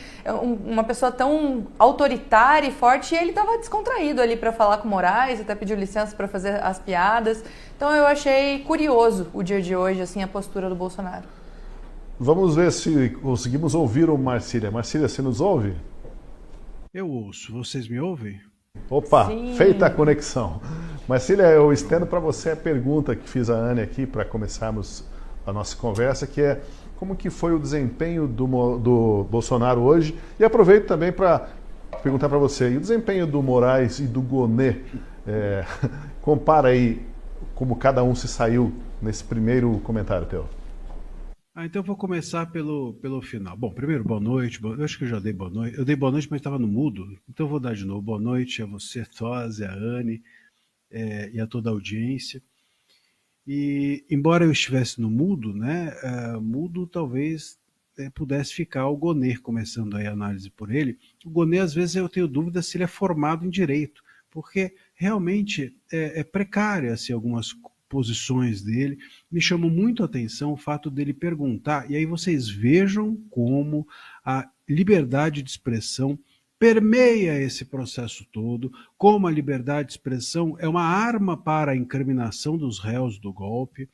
uma pessoa tão autoritária e forte, e ele estava descontraído ali para falar com o Moraes, até pediu licença para fazer as piadas. Então eu achei curioso o dia de hoje, assim, a postura do Bolsonaro. Vamos ver se conseguimos ouvir o Marcília. Marcília, você nos ouve? Eu ouço. Vocês me ouvem? Opa, Sim. Feita a conexão. Marcília, eu estendo para você a pergunta que fiz a Anne aqui para começarmos a nossa conversa, que é como que foi o desempenho do Bolsonaro hoje? E aproveito também para perguntar para você, e o desempenho do Moraes e do Gonê? Compara aí como cada um se saiu nesse primeiro comentário teu. Então eu vou começar pelo final. Bom, primeiro, boa noite. Eu acho que eu já dei boa noite. Eu dei boa noite, mas estava no mudo. Então eu vou dar de novo. Boa noite a você, Tosi, a Anne, e a toda a audiência. E, embora eu estivesse no mudo, né, mudo talvez pudesse ficar o Gonê, começando aí a análise por ele. O Gonê, às vezes, eu tenho dúvida se ele é formado em direito, porque realmente é precária assim, algumas posições dele. Me chamou muito a atenção o fato dele perguntar, e aí vocês vejam como a liberdade de expressão permeia esse processo todo, como a liberdade de expressão é uma arma para a incriminação dos réus do golpe.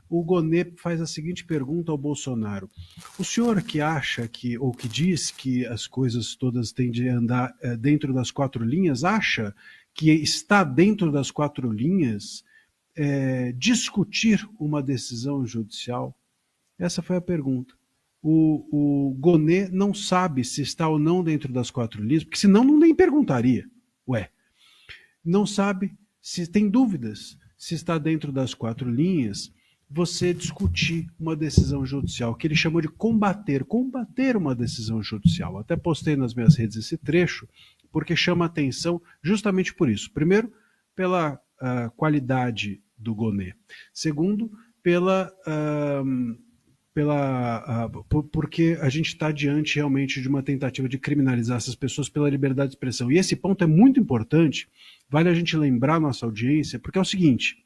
O Gonê faz a seguinte pergunta ao Bolsonaro: o senhor que acha que, ou que diz que as coisas todas têm de andar dentro das quatro linhas, acha que está dentro das quatro linhas discutir uma decisão judicial? Essa foi a pergunta. O Gonê não sabe se está ou não dentro das quatro linhas, porque senão não nem perguntaria. Ué, não sabe, se tem dúvidas se está dentro das quatro linhas, você discutir uma decisão judicial, que ele chamou de combater uma decisão judicial. Até postei nas minhas redes esse trecho, porque chama atenção justamente por isso. Primeiro, pela qualidade do Gonê. Segundo, porque a gente está diante realmente de uma tentativa de criminalizar essas pessoas pela liberdade de expressão. E esse ponto é muito importante, vale a gente lembrar a nossa audiência, porque é o seguinte: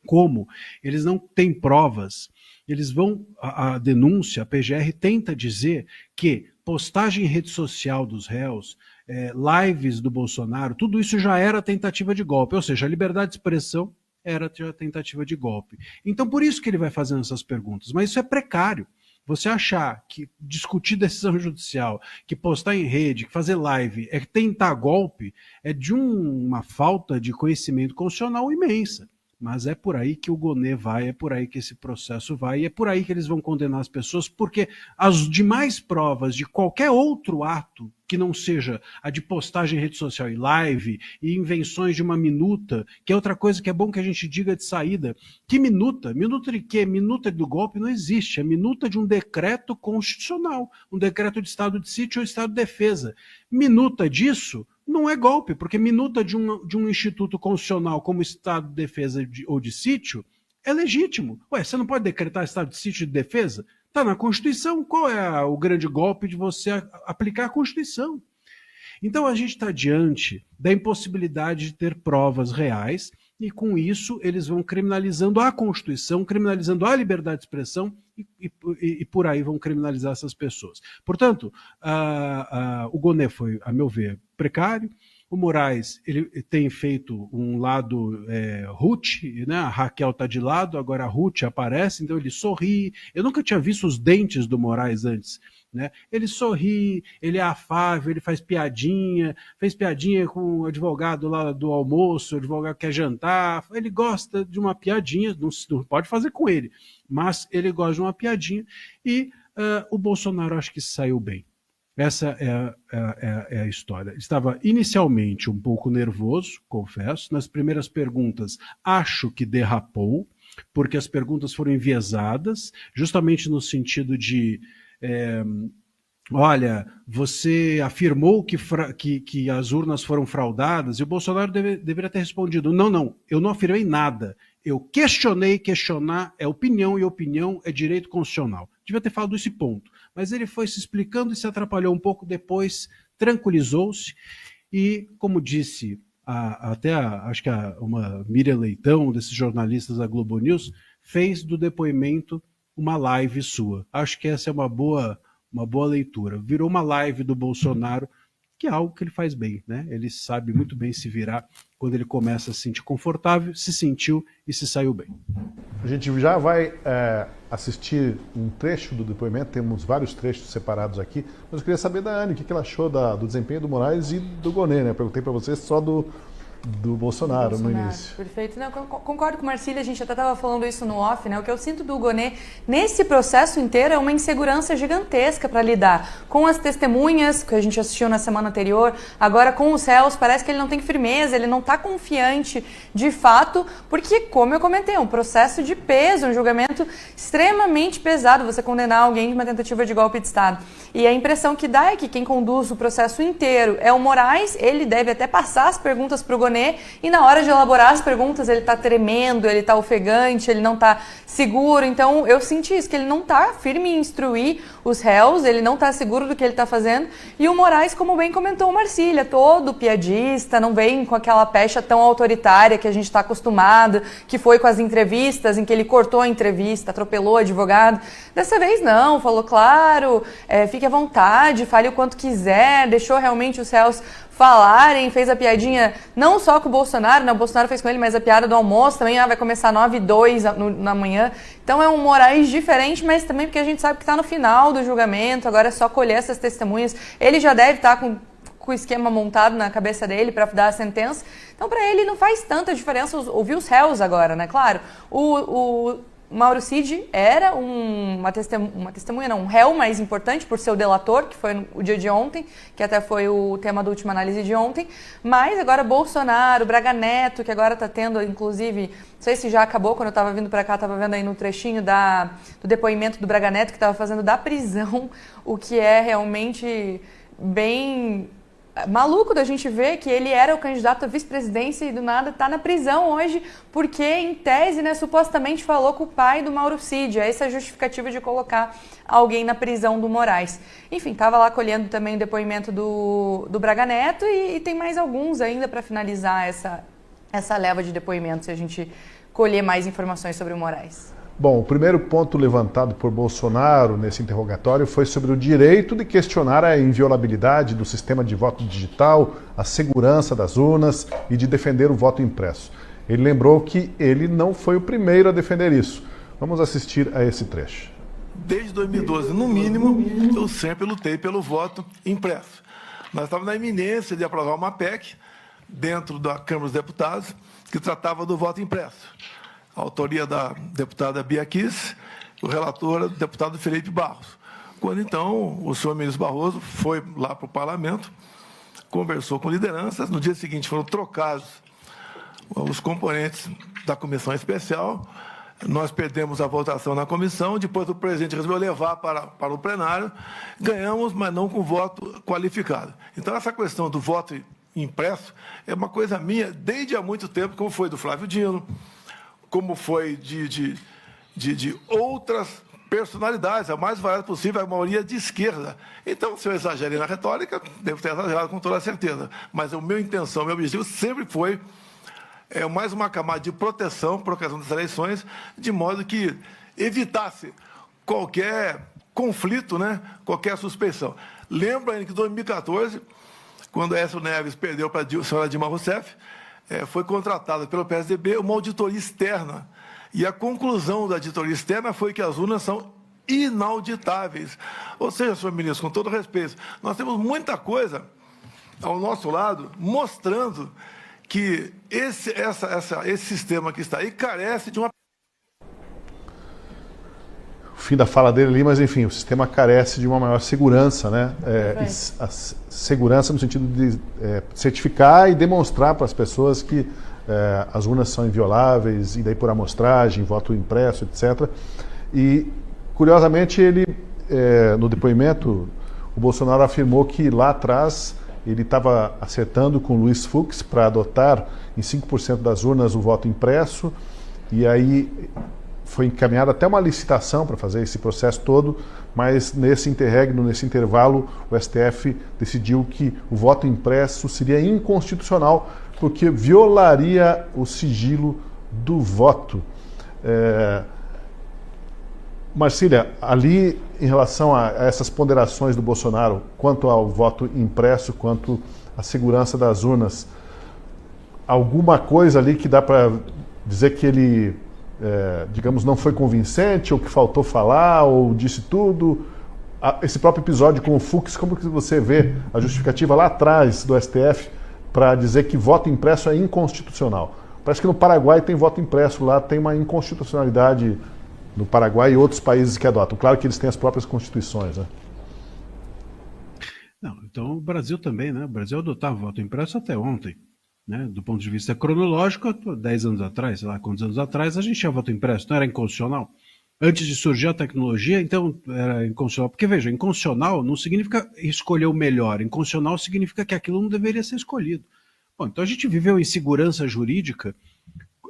como eles não têm provas, eles vão, a denúncia, a PGR tenta dizer que postagem em rede social dos réus, lives do Bolsonaro, tudo isso já era tentativa de golpe, ou seja, a liberdade de expressão era a tentativa de golpe. Então, por isso que ele vai fazendo essas perguntas. Mas isso é precário. Você achar que discutir decisão judicial, que postar em rede, que fazer live é tentar golpe, é de uma falta de conhecimento constitucional imensa. Mas é por aí que o Gonê vai, é por aí que esse processo vai, e é por aí que eles vão condenar as pessoas, porque as demais provas de qualquer outro ato que não seja a de postagem em rede social e live, e invenções de uma minuta, que é outra coisa que é bom que a gente diga de saída. Que minuta? Minuta de quê? Minuta do golpe não existe, é minuta de um decreto constitucional, um decreto de estado de sítio ou estado de defesa. Minuta disso não é golpe, porque minuta de um instituto constitucional como estado de defesa ou de sítio é legítimo. Ué, você não pode decretar estado de sítio e de defesa? Está na Constituição. Qual é o grande golpe de você aplicar a Constituição? Então a gente está diante da impossibilidade de ter provas reais, e com isso eles vão criminalizando a Constituição, criminalizando a liberdade de expressão, e por aí vão criminalizar essas pessoas. Portanto, o Gonê foi, a meu ver, precário. O Moraes, ele tem feito um lado Ruth, né? A Raquel está de lado, agora a Ruth aparece, então ele sorri. Eu nunca tinha visto os dentes do Moraes antes, né? Ele sorri, ele é afável, ele faz piadinha, fez piadinha com o advogado lá do almoço, o advogado quer jantar, ele gosta de uma piadinha, não pode fazer com ele, mas ele gosta de uma piadinha, e o Bolsonaro acho que saiu bem. Essa é a história. Estava inicialmente um pouco nervoso, confesso. Nas primeiras perguntas, acho que derrapou, porque as perguntas foram enviesadas, justamente no sentido de olha, você afirmou que as urnas foram fraudadas, e o Bolsonaro deveria ter respondido: não, eu não afirmei nada. Eu questionei, questionar é opinião, e opinião é direito constitucional. Devia ter falado esse ponto. Mas ele foi se explicando e se atrapalhou um pouco, depois tranquilizou-se e, como disse acho que uma Miriam Leitão, desses jornalistas da Globo News, fez do depoimento uma live sua. Acho que essa é uma boa leitura. Virou uma live do Bolsonaro, que é algo que ele faz bem, né? Ele sabe muito bem se virar quando ele começa a se sentir confortável, se sentiu e se saiu bem. A gente já vai assistir um trecho do depoimento, temos vários trechos separados aqui, mas eu queria saber da Anne, o que ela achou do desempenho do Moraes e do Gonê, né? Perguntei para você só do Bolsonaro no início. Perfeito. Não, eu concordo com o Marcílio, a gente até estava falando isso no off, né? O que eu sinto do Gonê nesse processo inteiro é uma insegurança gigantesca para lidar com as testemunhas que a gente assistiu na semana anterior, agora com os réus, parece que ele não tem firmeza, ele não está confiante de fato, porque, como eu comentei, é um processo de peso, um julgamento extremamente pesado, você condenar alguém de uma tentativa de golpe de Estado. E a impressão que dá é que quem conduz o processo inteiro é o Moraes, ele deve até passar as perguntas para o Gonê, e na hora de elaborar as perguntas ele está tremendo, ele está ofegante, ele não está seguro. Então eu senti isso, que ele não está firme em instruir os réus, ele não está seguro do que ele está fazendo. E o Moraes, como bem comentou o Marcílio, é todo piadista, não vem com aquela pecha tão autoritária que a gente está acostumado, que foi com as entrevistas, em que ele cortou a entrevista, atropelou o advogado. Dessa vez não, falou claro, fique à vontade, fale o quanto quiser, deixou realmente os réus falarem, fez a piadinha não só com o Bolsonaro, né? O Bolsonaro fez com ele, mas a piada do almoço também vai começar 9h02 na manhã. Então é um Moraes diferente, mas também porque a gente sabe que está no final do julgamento, agora é só colher essas testemunhas. Ele já deve estar com o esquema montado na cabeça dele para dar a sentença. Então para ele não faz tanta diferença ouvir os réus agora, né? Claro, o Mauro Cid era uma testemunha, não, um réu mais importante por ser o delator, que foi o dia de ontem, que até foi o tema da última análise de ontem, mas agora Bolsonaro, Braga Neto, que agora está tendo, inclusive, não sei se já acabou, quando eu estava vindo para cá, estava vendo aí no trechinho do depoimento do Braga Neto, que estava fazendo da prisão, o que é realmente bem maluco da gente ver que ele era o candidato à vice-presidência e do nada está na prisão hoje porque, em tese, né, supostamente falou com o pai do Mauro Cid. Essa é a justificativa de colocar alguém na prisão do Moraes. Enfim, estava lá colhendo também o depoimento do Braga Neto e tem mais alguns ainda para finalizar essa leva de depoimentos se a gente colher mais informações sobre o Moraes. Bom, o primeiro ponto levantado por Bolsonaro nesse interrogatório foi sobre o direito de questionar a inviolabilidade do sistema de voto digital, a segurança das urnas e de defender o voto impresso. Ele lembrou que ele não foi o primeiro a defender isso. Vamos assistir a esse trecho. Desde 2012, no mínimo, eu sempre lutei pelo voto impresso. Nós estávamos na iminência de aprovar uma PEC dentro da Câmara dos Deputados que tratava do voto impresso. A autoria da deputada Bia Kiss, o relator, o deputado Felipe Barros. Quando, então, o senhor ministro Barroso foi lá para o parlamento, conversou com lideranças, no dia seguinte foram trocados os componentes da comissão especial, nós perdemos a votação na comissão, depois o presidente resolveu levar para o plenário, ganhamos, mas não com voto qualificado. Então, essa questão do voto impresso é uma coisa minha desde há muito tempo, como foi do Flávio Dino, como foi de outras personalidades, a mais variada possível, a maioria de esquerda. Então, se eu exagerei na retórica, devo ter exagerado com toda certeza. Mas a minha intenção, meu objetivo sempre foi mais uma camada de proteção por ocasião das eleições, de modo que evitasse qualquer conflito, né, qualquer suspeição. Lembra que em 2014, quando Aécio Neves perdeu para a senhora Dilma Rousseff, foi contratada pelo PSDB uma auditoria externa. E a conclusão da auditoria externa foi que as urnas são inauditáveis. Ou seja, senhor ministro, com todo respeito, nós temos muita coisa ao nosso lado mostrando que esse sistema que está aí carece de uma... Fim da fala dele ali, mas enfim, o sistema carece de uma maior segurança, né? A segurança no sentido de certificar e demonstrar para as pessoas que as urnas são invioláveis, e daí por amostragem, voto impresso, etc. E, curiosamente, ele, no depoimento, o Bolsonaro afirmou que lá atrás ele estava acertando com o Luiz Fux para adotar em 5% das urnas o voto impresso, e aí foi encaminhada até uma licitação para fazer esse processo todo, mas nesse interregno, nesse intervalo, o STF decidiu que o voto impresso seria inconstitucional porque violaria o sigilo do voto. Marcília, ali em relação a essas ponderações do Bolsonaro quanto ao voto impresso, quanto à segurança das urnas, alguma coisa ali que dá para dizer que ele... digamos, não foi convincente, ou que faltou falar, ou disse tudo? Esse próprio episódio com o Fux, como que você vê a justificativa lá atrás do STF para dizer que voto impresso é inconstitucional. Parece que no Paraguai tem voto impresso, lá tem uma inconstitucionalidade no Paraguai e outros países que adotam. Claro que eles têm as próprias constituições, né? Não, então o Brasil também, né? O Brasil adotava voto impresso até ontem, né? Do ponto de vista cronológico, 10 anos atrás, sei lá quantos anos atrás, a gente tinha voto impresso, não era inconstitucional? Antes de surgir a tecnologia, então era inconstitucional. Porque, veja, inconstitucional não significa escolher o melhor. Inconstitucional significa que aquilo não deveria ser escolhido. Bom, então a gente viveu insegurança jurídica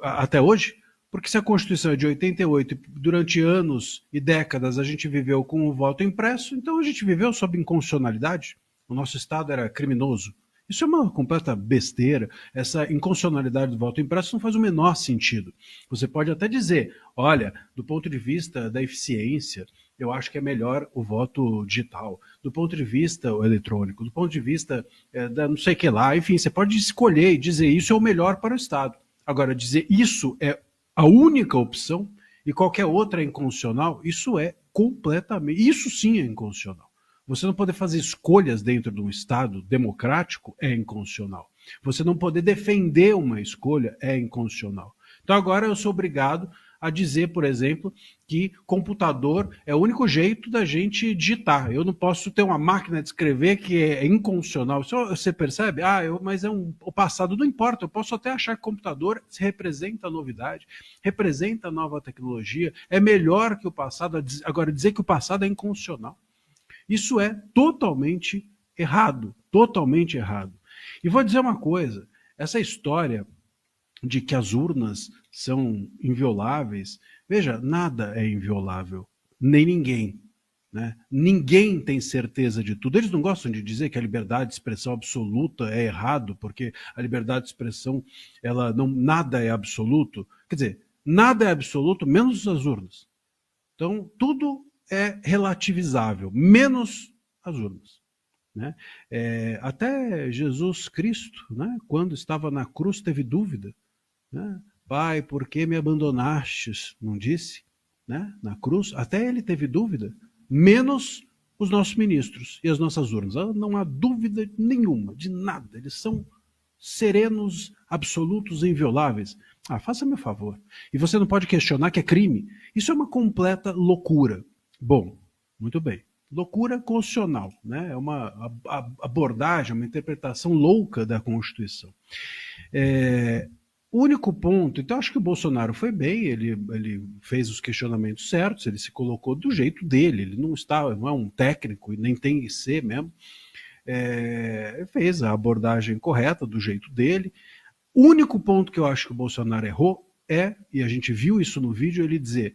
até hoje, porque se a Constituição é de 88 e durante anos e décadas a gente viveu com o voto impresso, então a gente viveu sob inconstitucionalidade. O nosso Estado era criminoso. Isso é uma completa besteira. Essa inconstitucionalidade do voto impresso não faz o menor sentido. Você pode até dizer, olha, do ponto de vista da eficiência, eu acho que é melhor o voto digital. Do ponto de vista eletrônico, do ponto de vista da não sei o que lá, enfim, você pode escolher e dizer isso é o melhor para o Estado. Agora, dizer isso é a única opção e qualquer outra é inconstitucional, isso é completamente... Isso sim é inconstitucional. Você não poder fazer escolhas dentro de um Estado democrático é inconstitucional. Você não poder defender uma escolha é inconstitucional. Então agora eu sou obrigado a dizer, por exemplo, que computador é o único jeito da gente digitar. Eu não posso ter uma máquina de escrever que é inconstitucional. Você percebe? Mas o passado não importa. Eu posso até achar que computador representa a novidade, representa a nova tecnologia, é melhor que o passado. Agora, dizer que o passado é inconstitucional. Isso é totalmente errado, totalmente errado. E vou dizer uma coisa, essa história de que as urnas são invioláveis, veja, nada é inviolável, nem ninguém. Né? Ninguém tem certeza de tudo. Eles não gostam de dizer que a liberdade de expressão absoluta é errado, porque a liberdade de expressão, nada é absoluto. Quer dizer, nada é absoluto, menos as urnas. Então, tudo é relativizável, menos as urnas. Né? Até Jesus Cristo, né, quando estava na cruz, teve dúvida. Né? Pai, por que me abandonastes? Não disse? Né? Na cruz, até ele teve dúvida, menos os nossos ministros e as nossas urnas. Não há dúvida nenhuma de nada, eles são serenos, absolutos e invioláveis. Faça meu favor. E você não pode questionar que é crime. Isso é uma completa loucura. Bom, muito bem. Loucura constitucional, né? É uma abordagem, uma interpretação louca da Constituição. O único ponto, então acho que o Bolsonaro foi bem, ele fez os questionamentos certos, ele se colocou do jeito dele, ele não é um técnico e nem tem que ser mesmo, fez a abordagem correta do jeito dele. O único ponto que eu acho que o Bolsonaro errou e a gente viu isso no vídeo, ele dizer: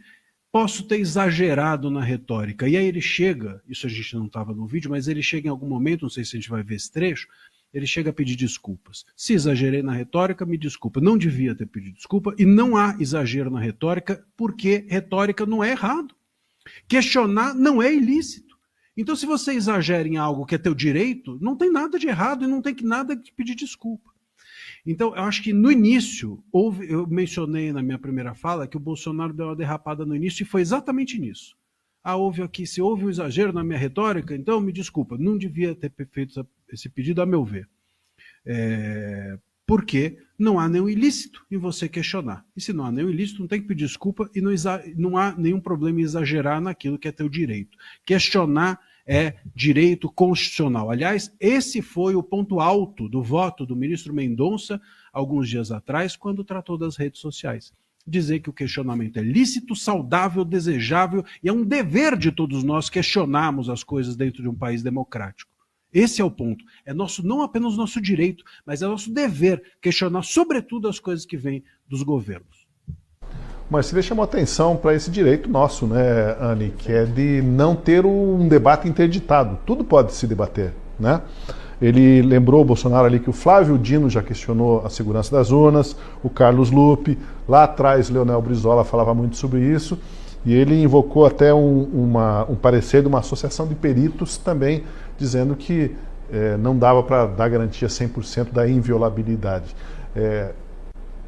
posso ter exagerado na retórica. E aí ele chega, isso a gente não estava no vídeo, mas ele chega em algum momento, não sei se a gente vai ver esse trecho, ele chega a pedir desculpas. Se exagerei na retórica, me desculpa. Não devia ter pedido desculpa e não há exagero na retórica, porque retórica não é errado. Questionar não é ilícito. Então, se você exagera em algo que é teu direito, não tem nada de errado e não tem nada de pedir desculpa. Então, eu acho que no início, eu mencionei na minha primeira fala que o Bolsonaro deu uma derrapada no início e foi exatamente nisso. Se houve um exagero na minha retórica, então me desculpa, não devia ter feito esse pedido, a meu ver. Porque não há nenhum ilícito em você questionar. E se não há nenhum ilícito, não tem que pedir desculpa e não há nenhum problema em exagerar naquilo que é teu direito. Questionar é direito constitucional. Aliás, esse foi o ponto alto do voto do ministro Mendonça, alguns dias atrás, quando tratou das redes sociais. Dizer que o questionamento é lícito, saudável, desejável, e é um dever de todos nós questionarmos as coisas dentro de um país democrático. Esse é o ponto. É não apenas nosso direito, mas é nosso dever questionar, sobretudo, as coisas que vêm dos governos. Mas você chamou atenção para esse direito nosso, né, Anny, que é de não ter um debate interditado. Tudo pode se debater, né? Ele lembrou o Bolsonaro ali que o Flávio Dino já questionou a segurança das urnas, o Carlos Lupe, lá atrás Leonel Brizola falava muito sobre isso, e ele invocou até um parecer de uma associação de peritos também, dizendo que não dava para dar garantia 100% da inviolabilidade.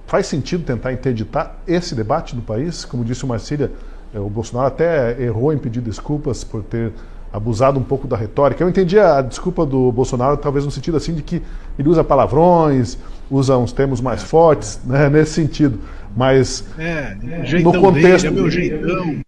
Faz sentido tentar interditar esse debate do país? Como disse o Marcília, o Bolsonaro até errou em pedir desculpas por ter abusado um pouco da retórica. Eu entendi a desculpa do Bolsonaro, talvez no sentido assim de que ele usa palavrões, usa uns termos mais fortes, né, nesse sentido. Mas no contexto, dele, é meu jeitão.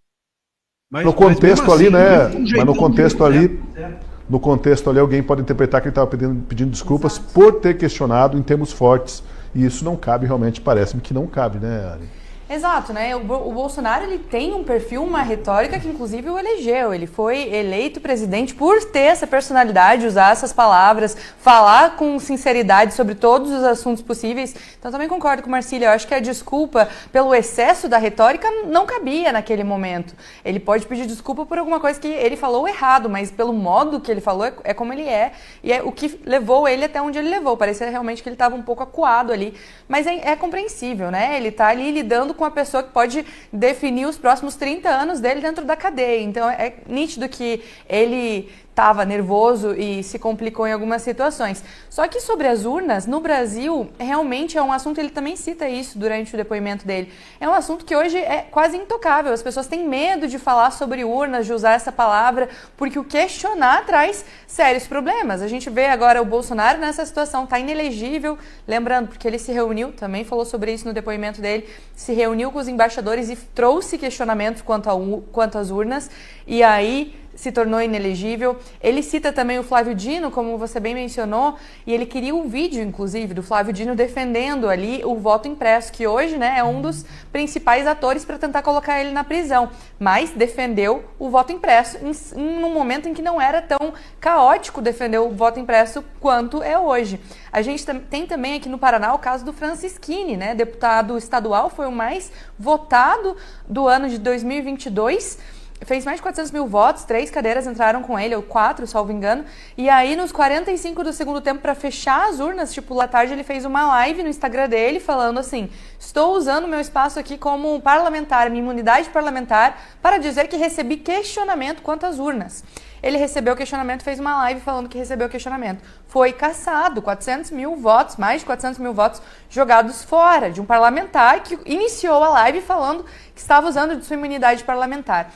no contexto ali, né? Mas no contexto ali, né? no contexto ali, alguém pode interpretar que ele estava pedindo desculpas por ter questionado em termos fortes. E isso não cabe, realmente, parece-me que não cabe, né, Ari? Exato, né? O Bolsonaro, ele tem um perfil, uma retórica que inclusive o elegeu. Ele foi eleito presidente por ter essa personalidade, usar essas palavras, falar com sinceridade sobre todos os assuntos possíveis. Então também concordo com o Marcílio, eu acho que a desculpa pelo excesso da retórica não cabia naquele momento. Ele pode pedir desculpa por alguma coisa que ele falou errado, mas pelo modo que ele falou é como ele é, e é o que levou ele até onde ele levou. Parecia realmente que ele estava um pouco acuado ali, mas é compreensível, né? Ele está ali lidando com uma pessoa que pode definir os próximos 30 anos dele dentro da cadeia. Então é nítido que ele estava nervoso e se complicou em algumas situações. Só que sobre as urnas, no Brasil, realmente é um assunto, ele também cita isso durante o depoimento dele, é um assunto que hoje é quase intocável. As pessoas têm medo de falar sobre urnas, de usar essa palavra, porque o questionar traz sérios problemas. A gente vê agora o Bolsonaro nessa situação, está inelegível, lembrando, porque ele se reuniu, também falou sobre isso no depoimento dele, se reuniu com os embaixadores e trouxe questionamentos quanto às urnas, e aí se tornou inelegível. Ele cita também o Flávio Dino, como você bem mencionou, e ele queria um vídeo, inclusive, do Flávio Dino defendendo ali o voto impresso, que hoje, né, é um dos principais atores para tentar colocar ele na prisão, mas defendeu o voto impresso num momento em que não era tão caótico defender o voto impresso quanto é hoje. A gente tem também aqui no Paraná o caso do Francisquini, né, deputado estadual, foi o mais votado do ano de 2022, fez mais de 400 mil votos, 3 cadeiras entraram com ele, ou 4, salvo engano, e aí nos 45 do segundo tempo, para fechar as urnas, tipo, à tarde, ele fez uma live no Instagram dele, falando assim: estou usando meu espaço aqui como parlamentar, minha imunidade parlamentar, para dizer que recebi questionamento quanto às urnas. Ele recebeu o questionamento, fez uma live falando que recebeu o questionamento. Foi cassado, 400 mil votos, mais de 400 mil votos jogados fora de um parlamentar que iniciou a live falando que estava usando de sua imunidade parlamentar.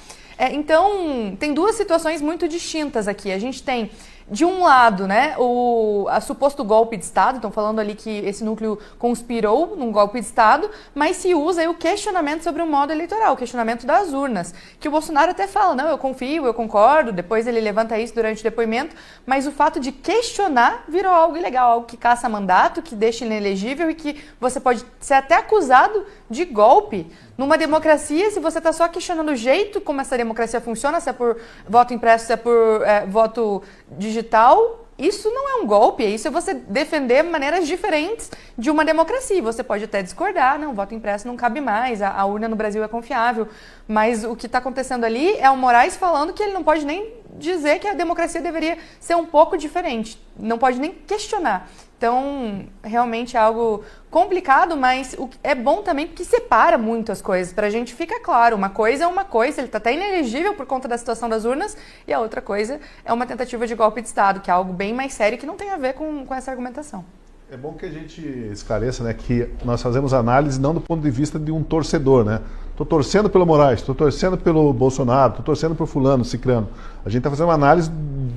Então, tem duas situações muito distintas aqui. A gente tem, de um lado, né, o suposto golpe de Estado, estão falando ali que esse núcleo conspirou num golpe de Estado, mas se usa aí o questionamento sobre o modo eleitoral, o questionamento das urnas, que o Bolsonaro até fala, não, eu confio, eu concordo, depois ele levanta isso durante o depoimento, mas o fato de questionar virou algo ilegal, algo que caça mandato, que deixa inelegível e que você pode ser até acusado de golpe. Numa democracia, se você está só questionando o jeito como essa democracia funciona, se é por voto impresso, se é por voto digital, isso não é um golpe, isso é você defender maneiras diferentes de uma democracia. Você pode até discordar, não, o voto impresso não cabe mais, a urna no Brasil é confiável, mas o que está acontecendo ali é o Moraes falando que ele não pode nem dizer que a democracia deveria ser um pouco diferente, não pode nem questionar. Então, realmente é algo complicado, mas é bom também porque separa muito as coisas. Para a gente fica claro, uma coisa é uma coisa, ele está até inelegível por conta da situação das urnas, e a outra coisa é uma tentativa de golpe de Estado, que é algo bem mais sério que não tem a ver com essa argumentação. É bom que a gente esclareça, né, que nós fazemos análise não do ponto de vista de um torcedor, né? Estou torcendo pelo Moraes, estou torcendo pelo Bolsonaro, estou torcendo por fulano, ciclano. A gente está fazendo uma análise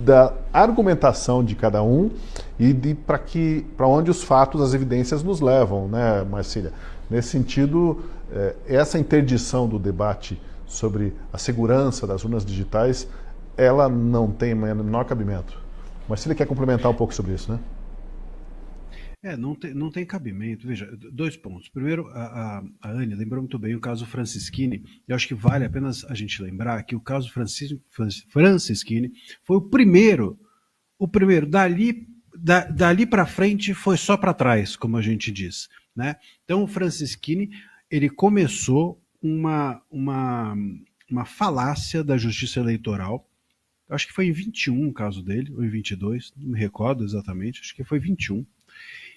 da argumentação de cada um e para onde os fatos, as evidências nos levam, né, Marcília? Nesse sentido, essa interdição do debate sobre a segurança das urnas digitais, ela não tem menor cabimento. Marcília quer complementar um pouco sobre isso, né? Não tem cabimento. Veja, 2 pontos. Primeiro, a Anne lembrou muito bem o caso Francisquini. Eu acho que vale apenas a gente lembrar que o caso Francisquini foi o primeiro. Dali para frente foi só para trás, como a gente diz, né? Então, o Francisquini, ele começou uma falácia da justiça eleitoral. Eu acho que foi em 21 o caso dele, ou em 22, não me recordo exatamente, acho que foi 21.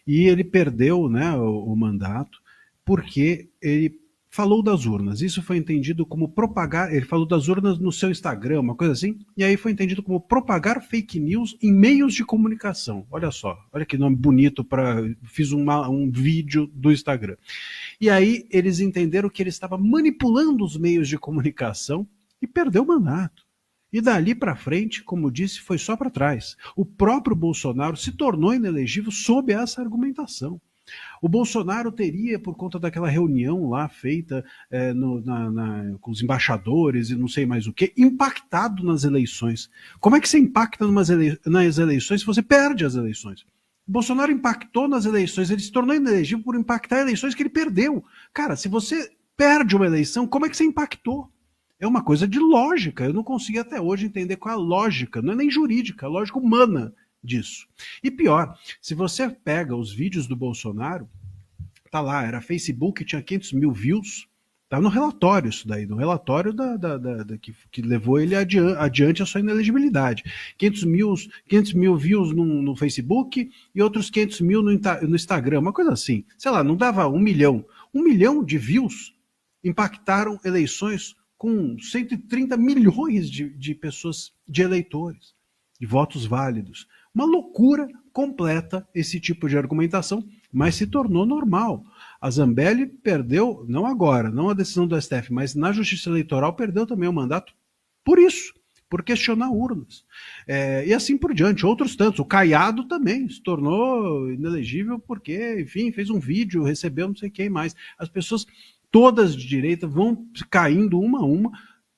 E ele perdeu, né, o mandato porque ele falou das urnas. Isso foi entendido como propagar, ele falou das urnas no seu Instagram, uma coisa assim, e aí foi entendido como propagar fake news em meios de comunicação. Olha só, olha que nome bonito fiz um vídeo do Instagram. E aí eles entenderam que ele estava manipulando os meios de comunicação e perdeu o mandato. E dali para frente, como disse, foi só para trás. O próprio Bolsonaro se tornou inelegível sob essa argumentação. O Bolsonaro teria, por conta daquela reunião lá feita com os embaixadores e não sei mais o que, impactado nas eleições. Como é que você impacta nas eleições se você perde as eleições? O Bolsonaro impactou nas eleições, ele se tornou inelegível por impactar eleições que ele perdeu. Cara, se você perde uma eleição, como é que você impactou? É uma coisa de lógica, eu não consigo até hoje entender qual é a lógica, não é nem jurídica, é a lógica humana disso. E pior, se você pega os vídeos do Bolsonaro, tá lá, era Facebook, tinha 500 mil views, tá no relatório isso daí, no relatório que levou ele adiante a sua inelegibilidade. 500 mil views no Facebook e outros 500 mil no Instagram, uma coisa assim. Sei lá, não dava 1 milhão. 1 milhão de views impactaram eleições com 130 milhões de pessoas, de eleitores, de votos válidos. Uma loucura completa esse tipo de argumentação, mas se tornou normal. A Zambelli perdeu, não agora, não a decisão do STF, mas na Justiça Eleitoral perdeu também o mandato por isso, por questionar urnas. E assim por diante, outros tantos. O Caiado também se tornou inelegível porque, enfim, fez um vídeo, recebeu não sei quem mais. As pessoas todas de direita vão caindo uma a uma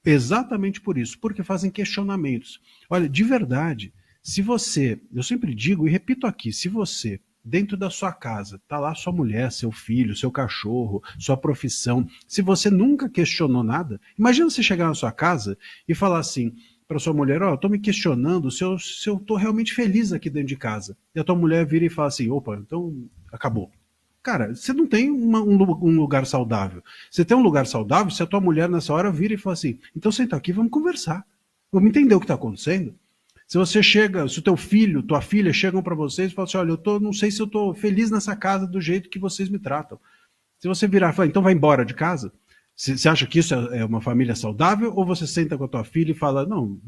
exatamente por isso, porque fazem questionamentos. Olha, de verdade, se você, eu sempre digo e repito aqui, se você, dentro da sua casa, tá lá sua mulher, seu filho, seu cachorro, sua profissão, se você nunca questionou nada, imagina você chegar na sua casa e falar assim para sua mulher, ó, eu tô me questionando se eu tô realmente feliz aqui dentro de casa. E a tua mulher vira e fala assim, opa, então acabou. Cara, você não tem um lugar saudável. Você tem um lugar saudável se a tua mulher nessa hora vira e fala assim, então senta aqui, vamos conversar. Vamos entender o que está acontecendo. Se você chega, se o teu filho, tua filha chegam para vocês e falam assim, olha, não sei se eu estou feliz nessa casa do jeito que vocês me tratam. Se você virar e falar, então vai embora de casa, você acha que isso é uma família saudável? Ou você senta com a tua filha e fala, não,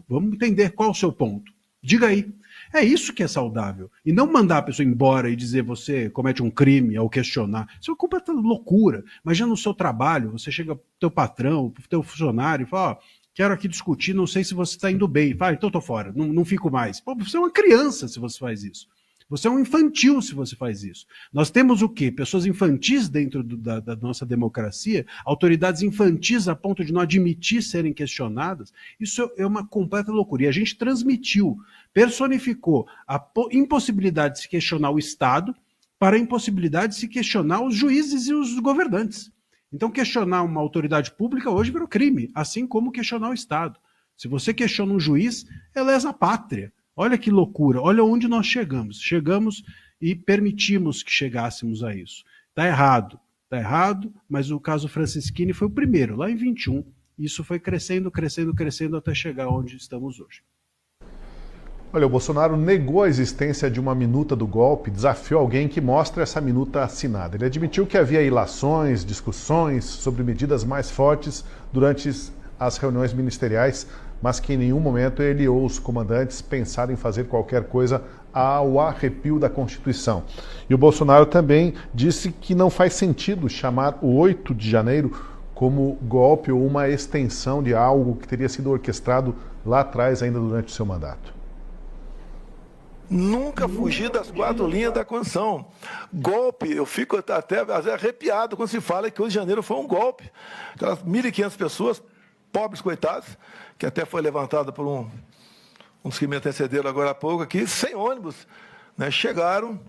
vamos entender qual é o seu ponto. Diga aí. É isso que é saudável. E não mandar a pessoa embora e dizer você comete um crime ao questionar. Isso é uma completa loucura. Imagina no seu trabalho, você chega pro teu patrão, pro teu funcionário e fala, ó, quero aqui discutir, não sei se você está indo bem. Fala, então tô fora, não fico mais. Pô, você é uma criança se você faz isso. Você é um infantil se você faz isso. Nós temos o quê? Pessoas infantis dentro da nossa democracia, autoridades infantis a ponto de não admitir serem questionadas. Isso é uma completa loucura. E a gente transmitiu, personificou a impossibilidade de se questionar o Estado para a impossibilidade de se questionar os juízes e os governantes. Então, questionar uma autoridade pública hoje virou crime, assim como questionar o Estado. Se você questiona um juiz, é lesa pátria. Olha que loucura, olha onde nós chegamos. Chegamos e permitimos que chegássemos a isso. Está errado, mas o caso Francisquini foi o primeiro, lá em 21. Isso foi crescendo até chegar onde estamos hoje. Olha, o Bolsonaro negou a existência de uma minuta do golpe, desafiou alguém que mostre essa minuta assinada. Ele admitiu que havia ilações, discussões sobre medidas mais fortes durante as reuniões ministeriais, mas que em nenhum momento ele ou os comandantes pensaram em fazer qualquer coisa ao arrepio da Constituição. E o Bolsonaro também disse que não faz sentido chamar o 8 de janeiro como golpe ou uma extensão de algo que teria sido orquestrado lá atrás, ainda durante o seu mandato. Nunca fugi das 4 linhas da Constituição. Golpe, eu fico até arrepiado quando se fala que o 8 de janeiro foi um golpe. Aquelas 1.500 pessoas, pobres coitados, que até foi levantada por uns que me antecederam agora há pouco aqui, 100 ônibus, né, chegaram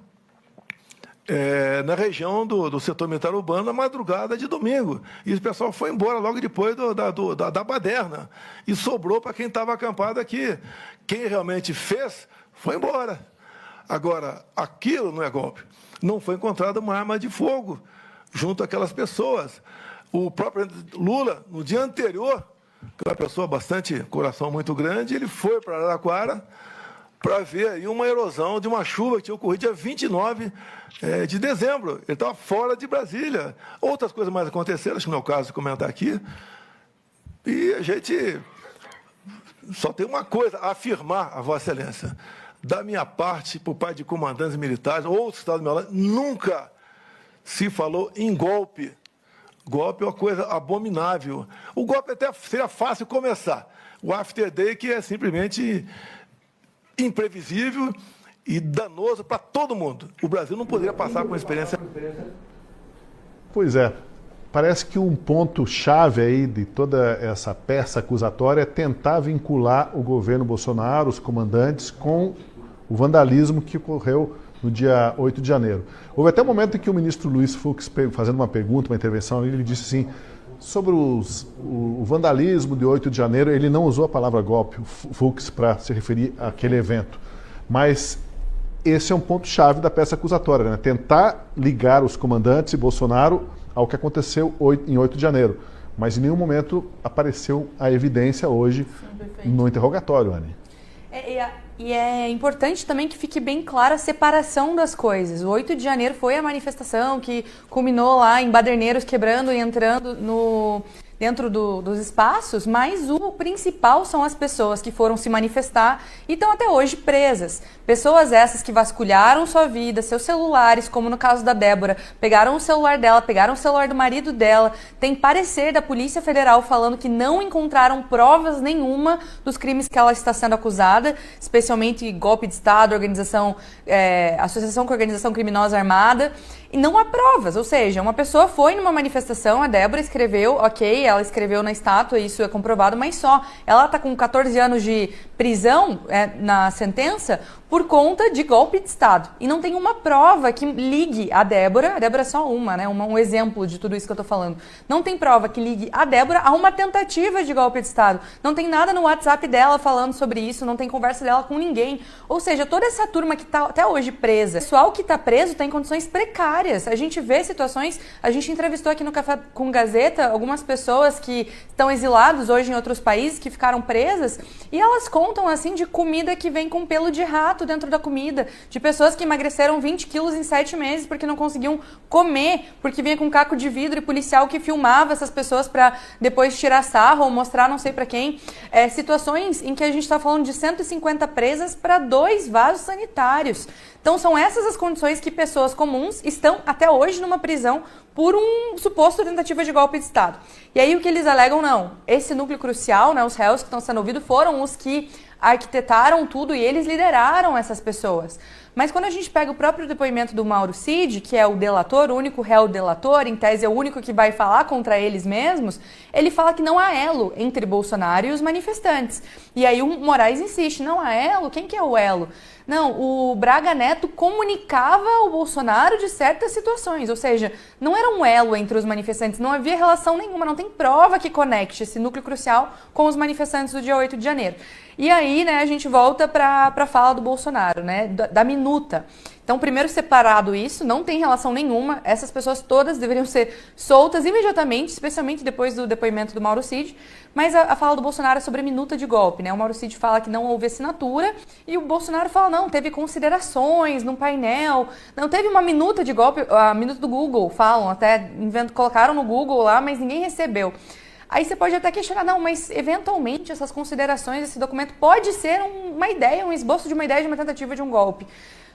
na região do setor militar urbano na madrugada de domingo. E o pessoal foi embora logo depois da baderna. E sobrou para quem estava acampado aqui. Quem realmente fez, foi embora. Agora, aquilo não é golpe. Não foi encontrada uma arma de fogo junto àquelas pessoas. O próprio Lula, no dia anterior, que é uma pessoa bastante, coração muito grande, ele foi para Araraquara para ver aí uma erosão de uma chuva que tinha ocorrido dia 29 de dezembro. Ele estava fora de Brasília. Outras coisas mais aconteceram, acho que não é o caso de comentar aqui. E a gente só tem uma coisa a afirmar, a Vossa Excelência. Da minha parte, por parte de comandantes militares, outros estados do meu lado, nunca se falou em golpe. Golpe é uma coisa abominável. O golpe até seria fácil começar. O after day que é simplesmente imprevisível e danoso para todo mundo. O Brasil não poderia passar com uma experiência. Pois é. Parece que um ponto-chave aí de toda essa peça acusatória é tentar vincular o governo Bolsonaro, os comandantes, com o vandalismo que ocorreu no dia 8 de janeiro. Houve até um momento em que o ministro Luiz Fux, fazendo uma pergunta, uma intervenção, ele disse assim, sobre o vandalismo de 8 de janeiro, ele não usou a palavra golpe, o Fux, para se referir àquele evento. Mas esse é um ponto-chave da peça acusatória, né? Tentar ligar os comandantes e Bolsonaro ao que aconteceu em 8 de janeiro. Mas em nenhum momento apareceu a evidência hoje no interrogatório, Anny. E é importante também que fique bem clara a separação das coisas. O 8 de janeiro foi a manifestação que culminou lá em baderneiros quebrando e entrando dentro dos espaços, mas o principal são as pessoas que foram se manifestar e estão até hoje presas. Pessoas essas que vasculharam sua vida, seus celulares, como no caso da Débora, pegaram o celular dela, pegaram o celular do marido dela, tem parecer da Polícia Federal falando que não encontraram provas nenhuma dos crimes que ela está sendo acusada, especialmente golpe de Estado, associação com organização criminosa armada, e não há provas, ou seja, uma pessoa foi numa manifestação, a Débora escreveu, ok, ela escreveu na estátua, isso é comprovado, mas só, ela está com 14 anos de prisão na sentença por conta de golpe de Estado. E não tem uma prova que ligue a Débora é só uma, né? Um exemplo de tudo isso que eu tô falando. Não tem prova que ligue a Débora a uma tentativa de golpe de Estado. Não tem nada no WhatsApp dela falando sobre isso, não tem conversa dela com ninguém. Ou seja, toda essa turma que tá até hoje presa, o pessoal que tá preso tá em condições precárias. A gente vê situações, a gente entrevistou aqui no Café com Gazeta algumas pessoas que estão exilados hoje em outros países, que ficaram presas, e elas contam assim de comida que vem com pelo de rato dentro da comida, de pessoas que emagreceram 20 quilos em 7 meses porque não conseguiam comer, porque vinha com caco de vidro e policial que filmava essas pessoas para depois tirar sarro ou mostrar não sei para quem. Situações em que a gente está falando de 150 presas para 2 vasos sanitários. Então são essas as condições que pessoas comuns estão até hoje numa prisão por um suposto tentativa de golpe de Estado. E aí o que eles alegam, não, esse núcleo crucial, né, os réus que estão sendo ouvidos foram os que arquitetaram tudo e eles lideraram essas pessoas. Mas quando a gente pega o próprio depoimento do Mauro Cid, que é o delator, o único réu delator, em tese é o único que vai falar contra eles mesmos, ele fala que não há elo entre Bolsonaro e os manifestantes. E aí o Moraes insiste, não há elo? Quem que é o elo? Não, o Braga Neto comunicava ao Bolsonaro de certas situações, ou seja, não era um elo entre os manifestantes, não havia relação nenhuma, não tem prova que conecte esse núcleo crucial com os manifestantes do dia 8 de janeiro. E aí, né, a gente volta para a fala do Bolsonaro, né, da minuta. Então, primeiro separado isso, não tem relação nenhuma, essas pessoas todas deveriam ser soltas imediatamente, especialmente depois do depoimento do Mauro Cid, mas a fala do Bolsonaro é sobre a minuta de golpe, né? O Mauro Cid fala que não houve assinatura e o Bolsonaro fala, não, teve considerações num painel, não teve uma minuta de golpe, a minuta do Google, falam, até colocaram no Google lá, mas ninguém recebeu. Aí você pode até questionar, não, mas eventualmente essas considerações, esse documento pode ser uma ideia, um esboço de uma ideia de uma tentativa de um golpe.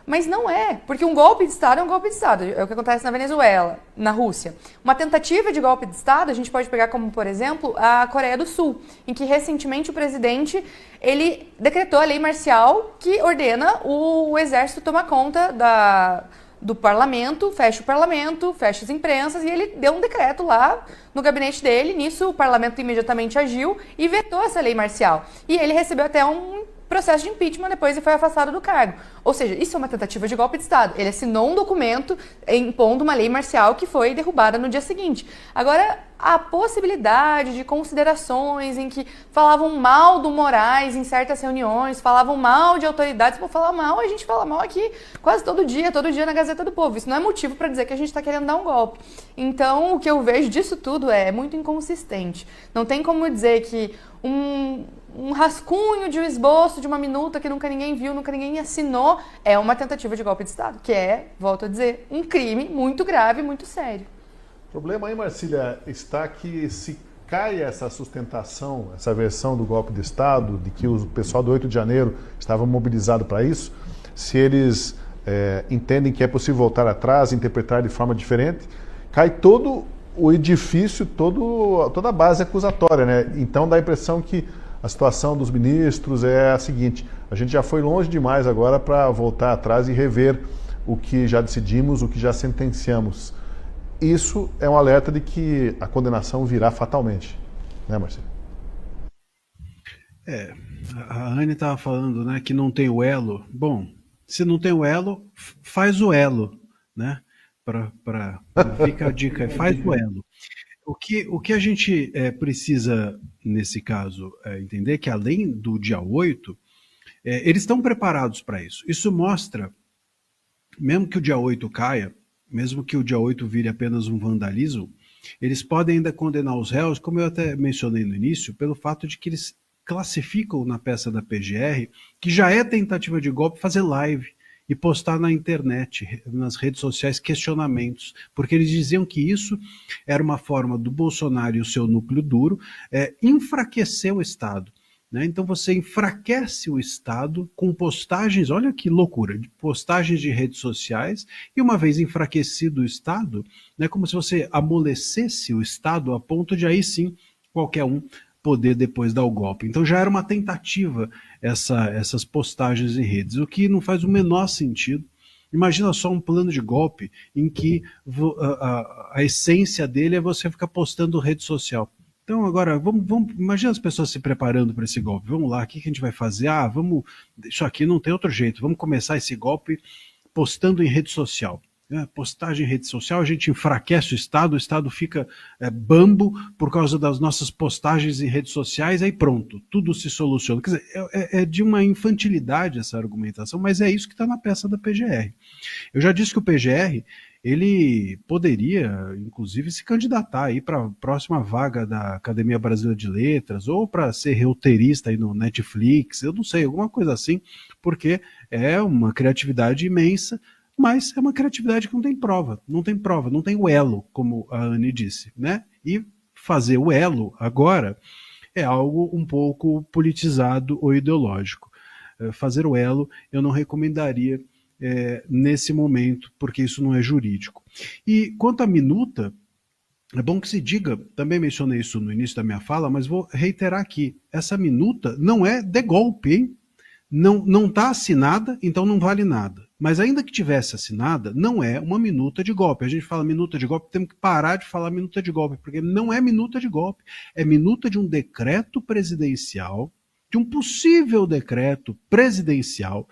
Mas não é, porque um golpe de Estado é um golpe de Estado. É o que acontece na Venezuela, na Rússia. Uma tentativa de golpe de Estado, a gente pode pegar como, por exemplo, a Coreia do Sul, em que recentemente o presidente, ele decretou a lei marcial que ordena o exército tomar conta do parlamento, fecha as imprensas, e ele deu um decreto lá no gabinete dele. Nisso, o parlamento imediatamente agiu e vetou essa lei marcial. E ele recebeu até um processo de impeachment depois e foi afastado do cargo. Ou seja, isso é uma tentativa de golpe de Estado. Ele assinou um documento impondo uma lei marcial que foi derrubada no dia seguinte. Agora, a possibilidade de considerações em que falavam mal do Moraes em certas reuniões, falavam mal de autoridades, por falar mal, a gente fala mal aqui quase todo dia na Gazeta do Povo. Isso não é motivo para dizer que a gente está querendo dar um golpe. Então, o que eu vejo disso tudo é muito inconsistente. Não tem como dizer que um rascunho de um esboço de uma minuta que nunca ninguém viu, nunca ninguém assinou, é uma tentativa de golpe de Estado, que é, volto a dizer, um crime muito grave, muito sério. O problema aí, Marcília, está que se cai essa sustentação, essa versão do golpe de Estado, de que o pessoal do 8 de janeiro estava mobilizado para isso, se eles entendem que é possível voltar atrás, interpretar de forma diferente, cai todo o edifício, toda a base acusatória, né? Então dá a impressão que a situação dos ministros é a seguinte: a gente já foi longe demais agora para voltar atrás e rever o que já decidimos, o que já sentenciamos. Isso é um alerta de que a condenação virá fatalmente, né, Marcelo? A Anne estava falando, né, que não tem o elo. Bom, se não tem o elo, faz o elo, né? Fica a dica, faz o elo. O que a gente precisa, nesse caso, entender que além do dia 8, eles estão preparados para isso. Isso mostra, mesmo que o dia 8 caia, mesmo que o dia 8 vire apenas um vandalismo, eles podem ainda condenar os réus, como eu até mencionei no início, pelo fato de que eles classificam na peça da PGR que já é tentativa de golpe fazer live e postar na internet, nas redes sociais, questionamentos, porque eles diziam que isso era uma forma do Bolsonaro e o seu núcleo duro enfraquecer o Estado. Né? Então você enfraquece o Estado com postagens, olha que loucura, de postagens de redes sociais, e uma vez enfraquecido o Estado, né, como se você amolecesse o Estado a ponto de aí sim qualquer um poder depois dar o golpe. Então já era uma tentativa essas postagens em redes, o que não faz o menor sentido. Imagina só um plano de golpe em que a essência dele é você ficar postando rede social. Então agora, imagina as pessoas se preparando para esse golpe. Vamos lá, o que a gente vai fazer? Isso aqui não tem outro jeito, vamos começar esse golpe postando em rede social. Postagem em rede social, a gente enfraquece o Estado fica bambo por causa das nossas postagens em redes sociais, aí pronto, tudo se soluciona. Quer dizer, é de uma infantilidade essa argumentação, mas é isso que está na peça da PGR. Eu já disse que o PGR, ele poderia, inclusive, se candidatar aí para a próxima vaga da Academia Brasileira de Letras, ou para ser roteirista aí no Netflix, eu não sei, alguma coisa assim, porque é uma criatividade imensa, mas é uma criatividade que não tem prova, não tem o elo, como a Anne disse, né? E fazer o elo agora é algo um pouco politizado ou ideológico. Fazer o elo eu não recomendaria nesse momento, porque isso não é jurídico. E quanto à minuta, é bom que se diga, também mencionei isso no início da minha fala, mas vou reiterar aqui, essa minuta não é de golpe, hein? Não está assinada, então não vale nada. Mas ainda que tivesse assinada, não é uma minuta de golpe. A gente fala minuta de golpe, temos que parar de falar minuta de golpe, porque não é minuta de golpe. É minuta de um decreto presidencial, de um possível decreto presidencial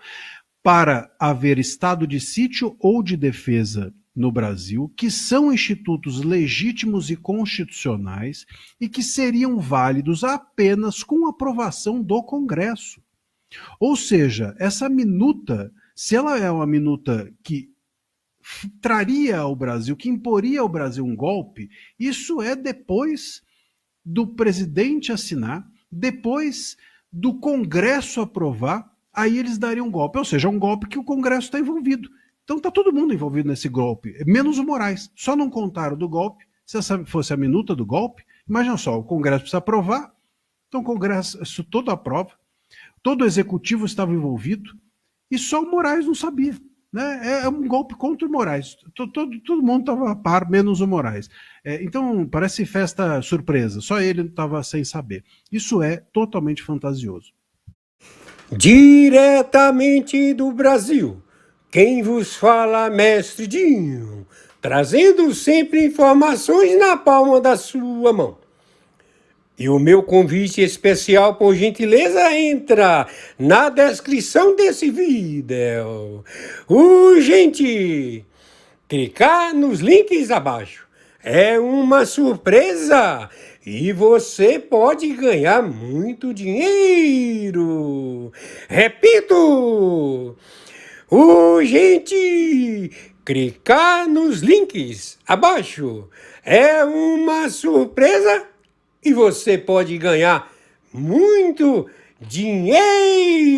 para haver estado de sítio ou de defesa no Brasil, que são institutos legítimos e constitucionais e que seriam válidos apenas com aprovação do Congresso. Ou seja, essa minuta, se ela é uma minuta que traria ao Brasil, que imporia ao Brasil um golpe, isso é depois do presidente assinar, depois do Congresso aprovar, aí eles dariam um golpe. Ou seja, um golpe que o Congresso está envolvido. Então está todo mundo envolvido nesse golpe, menos o Moraes. Só não contaram do golpe. Se essa fosse a minuta do golpe, imagina só, o Congresso precisa aprovar, então o Congresso, isso todo aprova. Todo o executivo estava envolvido e só o Moraes não sabia. Né? É um golpe contra o Moraes. Todo mundo estava a par, menos o Moraes. Então, parece festa surpresa. Só ele estava sem saber. Isso é totalmente fantasioso. Diretamente do Brasil, quem vos fala, mestre Dinho, trazendo sempre informações na palma da sua mão. E o meu convite especial, por gentileza, entra na descrição desse vídeo. Urgente! Clicar nos links abaixo. É uma surpresa e você pode ganhar muito dinheiro. Repito! Urgente! Clicar nos links abaixo. É uma surpresa e você pode ganhar muito dinheiro!